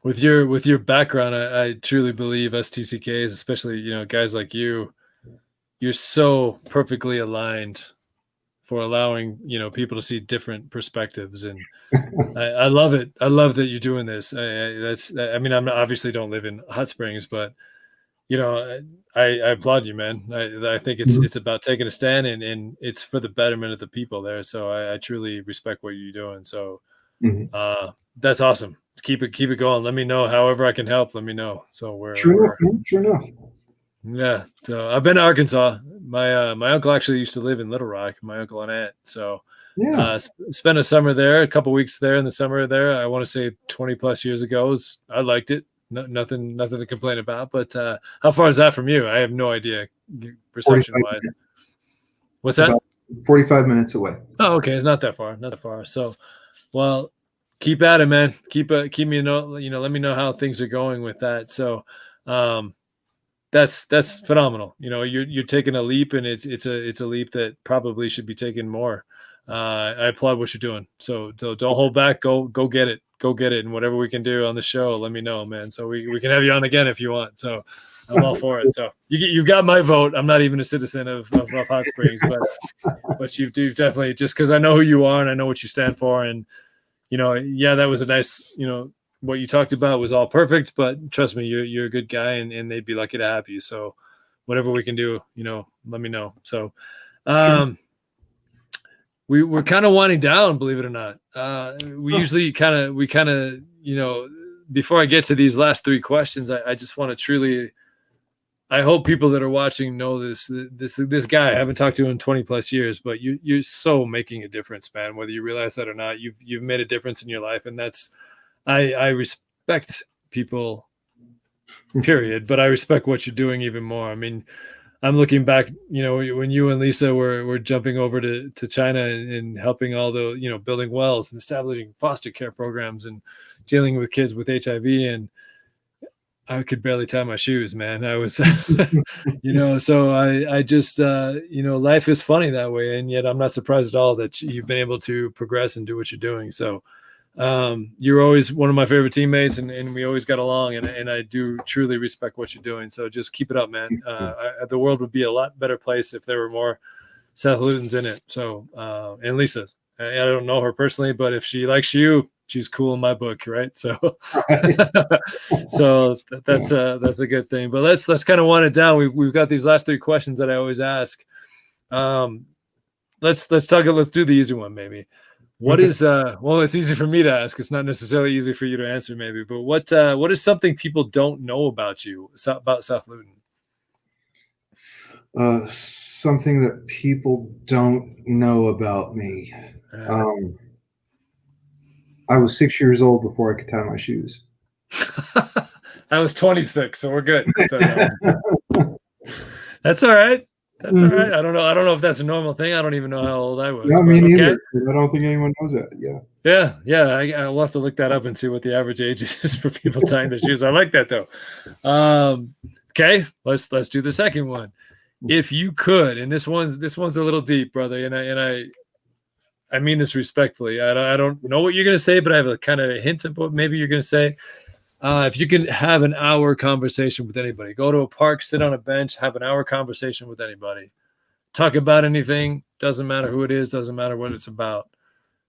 B: With your background, I truly believe STCKs, especially guys like you're so perfectly aligned for allowing people to see different perspectives, and I love it. I love that you're doing this. I mean, I'm obviously don't live in Hot Springs, but I applaud you, man. I think it's about taking a stand, and it's for the betterment of the people there. So I truly respect what you're doing. So that's awesome. Keep it going. Let me know however I can help. Let me know. So
A: sure enough.
B: Yeah. So I've been to Arkansas. My uncle actually used to live in Little Rock. My uncle and aunt. So spent a summer there, a couple weeks there in the summer there. I want to say 20 plus years ago. I liked it. nothing to complain about. But how far is that from you? I have no idea, perception
A: 45
B: wise.
A: minutes,
B: What's that?
A: about 45 minutes away.
B: Oh, okay, it's not that far, not that far. So, well, keep at it, man. Keep me let me know how things are going with that. So, um, that's phenomenal. You're taking a leap, and it's a leap that probably should be taken more. I applaud what you're doing. So don't hold back. Go get it. Go get it. And whatever we can do on the show, let me know, man. So we can have you on again if you want. So I'm all for it. So you've got my vote. I'm not even a citizen of Hot Springs, but you've definitely, just because I know who you are and I know what you stand for, and that was a nice, what you talked about was all perfect, but trust me, you're a good guy, and they'd be lucky to have you. So whatever we can do, let me know. So,
A: Sure.
B: we're kind of winding down, believe it or not. We usually before I get to these last three questions, I just want to truly, I hope people that are watching know this guy. I haven't talked to him in 20 plus years, but you're so making a difference, man. Whether you realize that or not, you've made a difference in your life, and that's, I respect people, period, but I respect what you're doing even more. I mean, I'm looking back, when you and Lisa were jumping over to China and helping all the, building wells and establishing foster care programs and dealing with kids with HIV, and I could barely tie my shoes, man. I was, so I just, life is funny that way. And yet I'm not surprised at all that you've been able to progress and do what you're doing. So, you're always one of my favorite teammates, and we always got along, and I do truly respect what you're doing. So just keep it up, man. The world would be a lot better place if there were more Seth Loutons in it. So, and Lisa's, I don't know her personally, but if she likes you, she's cool in my book, right? So, so that's a good thing. But let's kind of wind it down. We've got these last three questions that I always ask. Let's do the easy one, maybe. What is well, it's easy for me to ask. It's not necessarily easy for you to answer, maybe. But what is something people don't know about you, about Seth Louton?
A: Something that people don't know about me. I was 6 years old before I could tie my shoes.
B: I was 26, so we're good. So, that's all right. That's all right. I don't know if that's a normal thing. I don't even know how old I was.
A: Yeah, me neither. I don't think anyone knows that. Yeah.
B: Yeah. I'll have to look that up and see what the average age is for people tying their shoes. I like that though. Okay, let's do the second one. If you could, and this one's a little deep, brother, and I mean this respectfully. I don't know what you're gonna say, but I have a kind of hint of what maybe you're gonna say. If you can have an hour conversation with anybody, go to a park, sit on a bench, have an hour conversation with anybody, talk about anything, doesn't matter who it is, doesn't matter what it's about.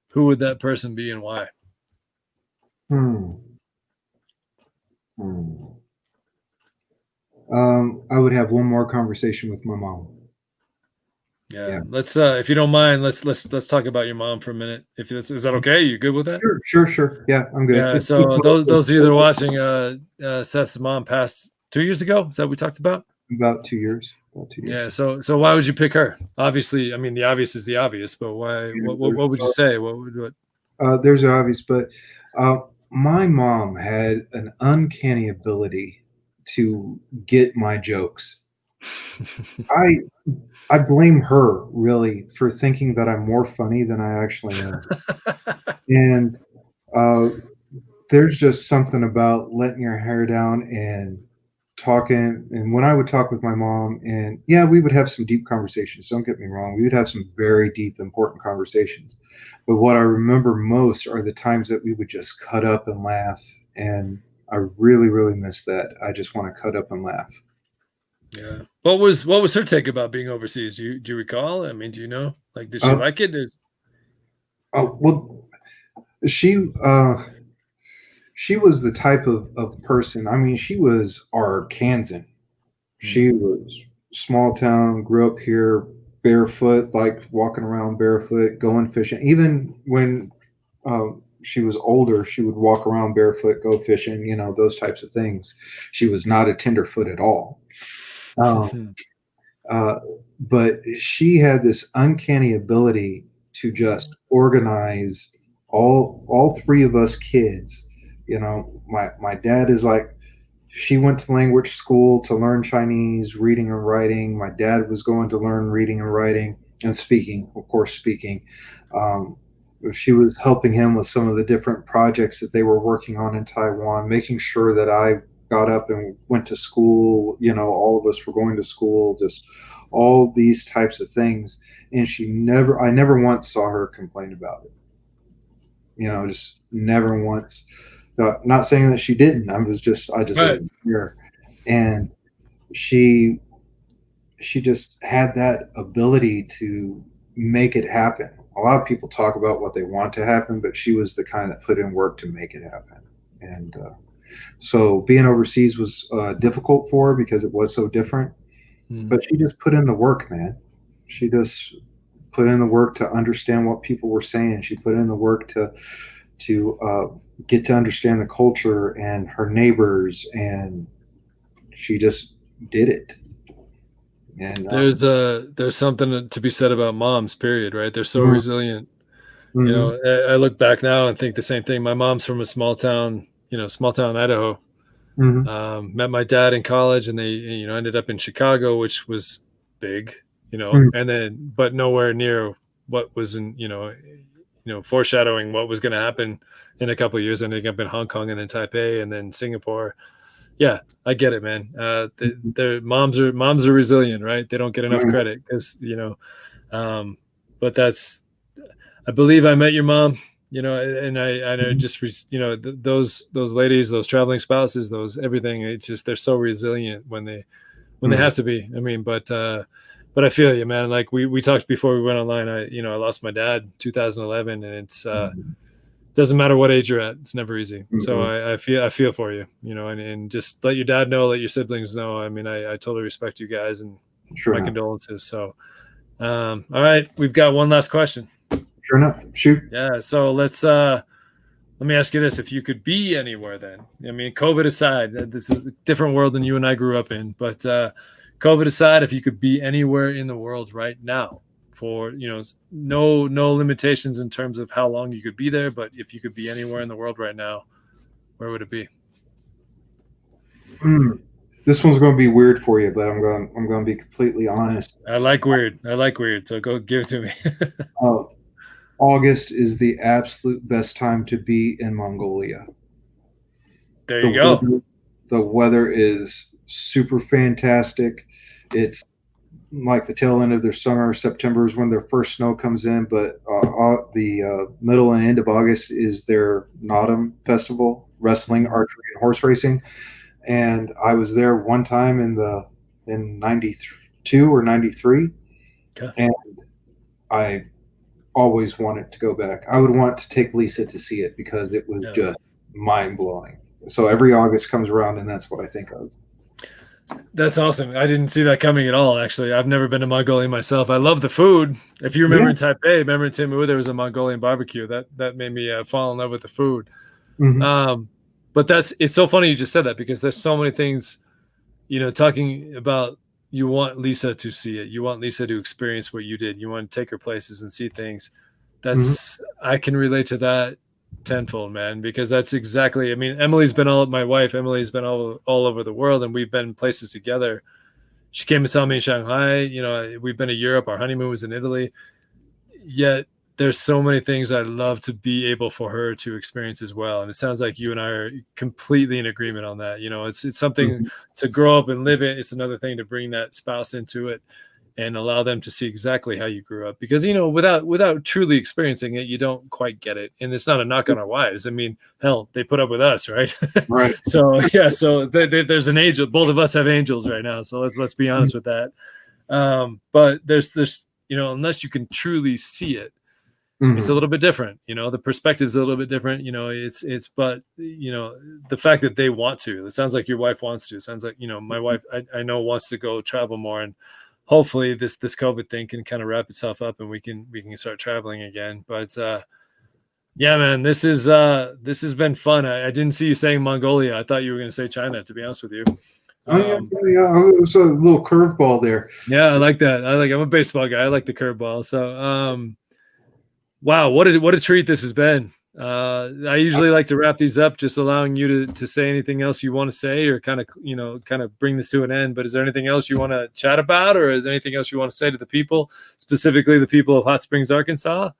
B: Who would that person be and why?
A: I would have one more conversation with my mom.
B: Yeah. Let's if you don't mind, let's talk about your mom for a minute. Is that okay? You good with that?
A: Sure. Yeah, I'm good.
B: Yeah. So those of you that are watching, Seth's mom passed 2 years ago. Is that what we talked about?
A: About 2 years.
B: Yeah. So why would you pick her? Obviously, I mean the obvious is the obvious, but why? What would you say? What?
A: There's the obvious, but my mom had an uncanny ability to get my jokes. I blame her really for thinking that I'm more funny than I actually am. And there's just something about letting your hair down and talking. And when I would talk with my mom, and yeah, we would have some deep conversations. Don't get me wrong. We would have some very deep, important conversations. But what I remember most are the times that we would just cut up and laugh. And I really, really miss that. I just want to cut up and laugh.
B: Yeah. What was her take about being overseas? Do you recall? I mean, do you know? Like, did she like it?
A: Oh, well, she was the type of person. I mean, she was Arkansan. She was small town, grew up here, barefoot, like walking around barefoot, going fishing. Even when she was older, she would walk around barefoot, go fishing, those types of things. She was not a tenderfoot at all. But she had this uncanny ability to just organize all three of us kids. My dad is like she went to language school to learn Chinese, reading and writing. My dad was going to learn reading and writing and speaking, of course, speaking. Um, she was helping him with some of the different projects that they were working on in Taiwan, making sure that I got up and went to school. You know, all of us were going to school, just all these types of things. And I never once saw her complain about it. You know, just never once. Not saying that she didn't. I just
B: Right.
A: wasn't here. And she she just had that ability to make it happen. A lot of people talk about what they want to happen, but she was the kind that put in work to make it happen. And so being overseas was difficult for her because it was so different. But she just put in the work, man. She just put in the work to understand what people were saying. She put in the work to get to understand the culture and her neighbors, and she just did it. And
B: There's something to be said about moms, period, right? They're so
A: mm,
B: resilient. You
A: mhm,
B: know, I look back now and think the same thing. My mom's from a small town, small town Idaho.
A: mhm,
B: Met my dad in college, and they, ended up in Chicago, which was big,
A: mhm,
B: and then, but nowhere near what was in, foreshadowing what was going to happen in a couple of years, ending up in Hong Kong and then Taipei and then Singapore. Yeah, I get it, man.
A: mhm,
B: Their moms are resilient, right? They don't get enough
A: mhm,
B: credit because, um, but I believe I met your mom, and I know
A: mhm,
B: just, those ladies, those traveling spouses, those everything. It's just, they're so resilient when they
A: mhm,
B: have to be. I mean, but I feel you, man. Like we talked before we went online. I lost my dad 2011, and it's doesn't matter what age you're at. It's never easy. So
A: mhm.
B: I feel for you, and just let your dad know, let your siblings know. I mean, I totally respect you guys, and
A: Sure
B: my
A: enough.
B: condolences. So, all right, we've got one last question.
A: Sure enough. Shoot.
B: Yeah. So let me ask you this: if you could be anywhere, then, I mean, COVID aside, this is a different world than you and I grew up in, but COVID aside, if you could be anywhere in the world right now, for no limitations in terms of how long you could be there, but if you could be anywhere in the world right now, where would it be?
A: Mm. This one's going to be weird for you, but I'm going to be completely honest.
B: I like weird. I like weird. So go give it to me.
A: Uh, August is the absolute best time to be in Mongolia.
B: There
A: The
B: you go.
A: weather, the weather is super fantastic. It's like the tail end of their summer. September is when their first snow comes in, but the middle and end of August is their Nodam festival, wrestling,
B: Mhm.
A: archery, and horse racing. And I was there one time in '92 or '93,
B: Okay.
A: and I always wanted to go back. I would want to take Lisa to see it because it was
B: Yeah.
A: just mind blowing. So every August comes around, and that's what I think of.
B: That's awesome. I didn't see that coming at all, actually. I've never been to Mongolia myself. I love the food. If you remember
A: Yeah.
B: in Taipei, remember in Timu, there was a Mongolian barbecue. That made me fall in love with the food.
A: Hmm.
B: Um, but it's so funny you just said that, because there's so many things, talking about, you want Lisa to see it. You want Lisa to experience what you did. You want to take her places and see things.
A: Hmm.
B: I can relate to that tenfold, man, because that's exactly, I mean, my wife, Emily's been all over the world, and we've been places together. She came and saw me in Shanghai. We've been to Europe. Our honeymoon was in Italy. Yet there's so many things I'd love to be able for her to experience as well. And it sounds like you and I are completely in agreement on that. It's something
A: Hmm.
B: to grow up and live it. It's another thing to bring that spouse into it and allow them to see exactly how you grew up, because without truly experiencing it, you don't quite get it. And it's not a knock on our wives. I mean, hell, they put up with us, right?
A: Right.
B: So yeah, so there's an angel. Both of us have angels right now, so let's be honest with that. But there's unless you can truly see it, it's a
A: Hmm.
B: little bit different. The perspective's a little bit different. It's but the fact that they want to, it sounds like your wife wants to. It sounds like, my wife, I know, wants to go travel more, and hopefully this COVID thing can kind of wrap itself up, and we can start traveling again. But yeah, man, this has been fun. I didn't see you saying Mongolia. I thought you were going to say China, to be honest with you.
A: Oh yeah,
B: Um,
A: yeah, yeah. It was a little curveball there.
B: yeah, I like that. I'm a baseball guy. I like the curveball. So wow, what a treat this has been. I usually like to wrap these up, just allowing you to say anything else you want to say, or kind of bring this to an end. But is there anything else you want to chat about, or is there anything else you want to say to the people, specifically the people of Hot Springs, Arkansas?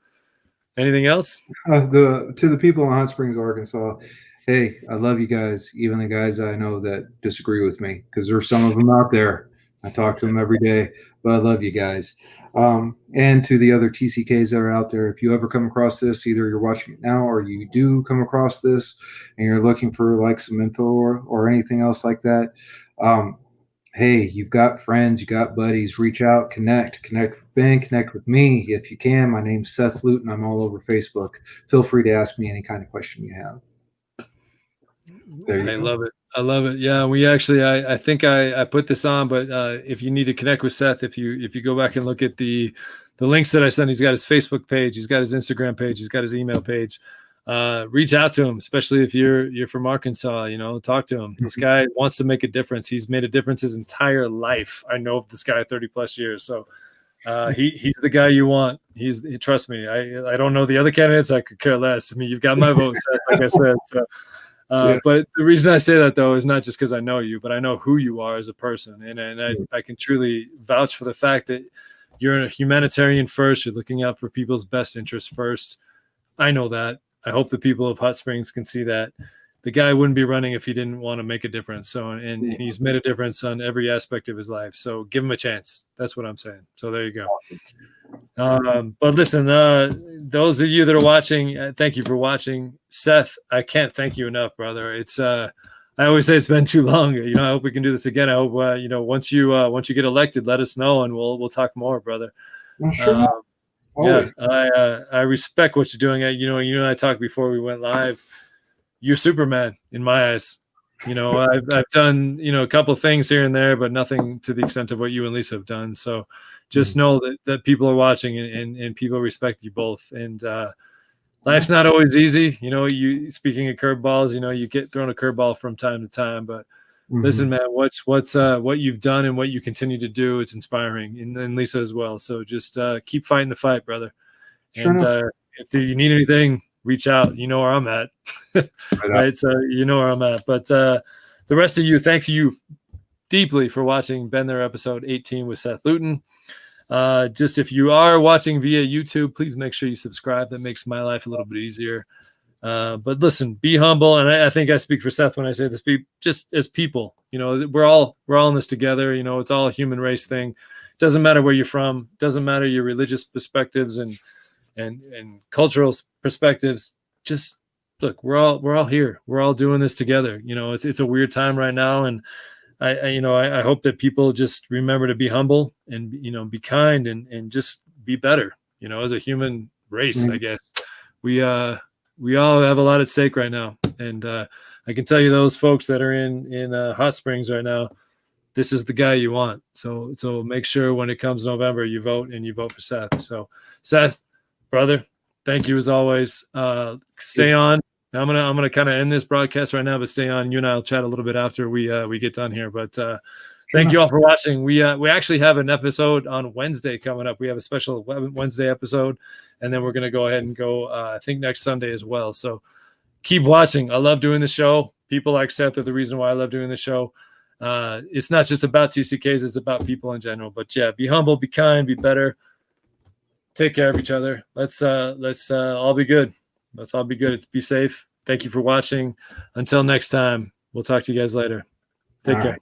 B: Anything else?
A: To the people in Hot Springs, Arkansas, hey, I love you guys, even the guys I know that disagree with me, because there's some of them out there. I talk to them every day, but I love you guys. And to the other TCKs that are out there, if you ever come across this, either you're watching it now or you do come across this and you're looking for like some info or anything else like that, hey, you've got friends, you got buddies, reach out, connect with Ben, connect with me if you can. My name's Seth Louton. I'm all over Facebook. Feel free to ask me any kind of question you have.
B: I love it. I love it. Yeah, we actually, I think I put this on, but if you need to connect with Seth, if you go back and look at the links that I sent, he's got his Facebook page, he's got his Instagram page, he's got his email page. Reach out to him, especially if you're from Arkansas. Talk to him. This guy wants to make a difference. He's made a difference his entire life. I know this guy 30 plus years, so he's the guy you want. Trust me. I don't know the other candidates. I could care less. I mean, you've got my vote, Seth, like I said. So. But the reason I say that, though, is not just because I know you, but I know who you are as a person. And I can truly vouch for the fact that you're a humanitarian first. You're looking out for people's best interests first. I know that. I hope the people of Hot Springs can see that. The guy wouldn't be running if he didn't want to make a difference. So, and he's made a difference on every aspect of his life. So give him a chance. That's what I'm saying. So there you go. But listen, those of you that are watching, thank you for watching. Seth, I can't thank you enough, brother. It's I always say it's been too long. I hope we can do this again. I hope once you get elected, let us know and we'll talk more, brother.
A: I'm sure.
B: Yeah, I respect what you're doing. You and I talked before we went live. You're Superman in my eyes. I've done a couple of things here and there, but nothing to the extent of what you and Lisa have done. So just know that people are watching and people respect you both. And life's not always easy. You speaking of curveballs, you get thrown a curveball from time to time. But listen, man, what you've done and what you continue to do, it's inspiring, and Lisa as well. So just keep fighting the fight, brother. Sure. And if you need anything, reach out. You know where I'm at. Right. So you know where I'm at. But the rest of you, thank you deeply for watching BenThere episode 18 with Seth Louton. Just if you are watching via YouTube, please make sure you subscribe. That makes my life a little bit easier. But listen, be humble. And I think I speak for Seth when I say this, just as people, we're all in this together. It's all a human race thing. Doesn't matter where you're from. Doesn't matter your religious perspectives and cultural perspectives. Just look, we're all here. We're all doing this together. It's a weird time right now. And I hope that people just remember to be humble and, be kind and just be better, as a human race. I guess we all have a lot at stake right now. And I can tell you those folks that are in Hot Springs right now, this is the guy you want. So make sure when it comes November, you vote for Seth. So Seth, brother, thank you as always. Stay on. I'm gonna kind of end this broadcast right now, but stay on. You and I'll chat a little bit after we get done here. But thank you all for watching. We actually have an episode on Wednesday coming up. We have a special Wednesday episode, and then we're gonna go ahead and go. I think next Sunday as well. So keep watching. I love doing the show. People like Seth are the reason why I love doing the show. It's not just about TCKs; it's about people in general. But yeah, be humble, be kind, be better. Take care of each other. Let's all be good. Let's all be good. Be safe. Thank you for watching. Until next time, we'll talk to you guys later. Take care.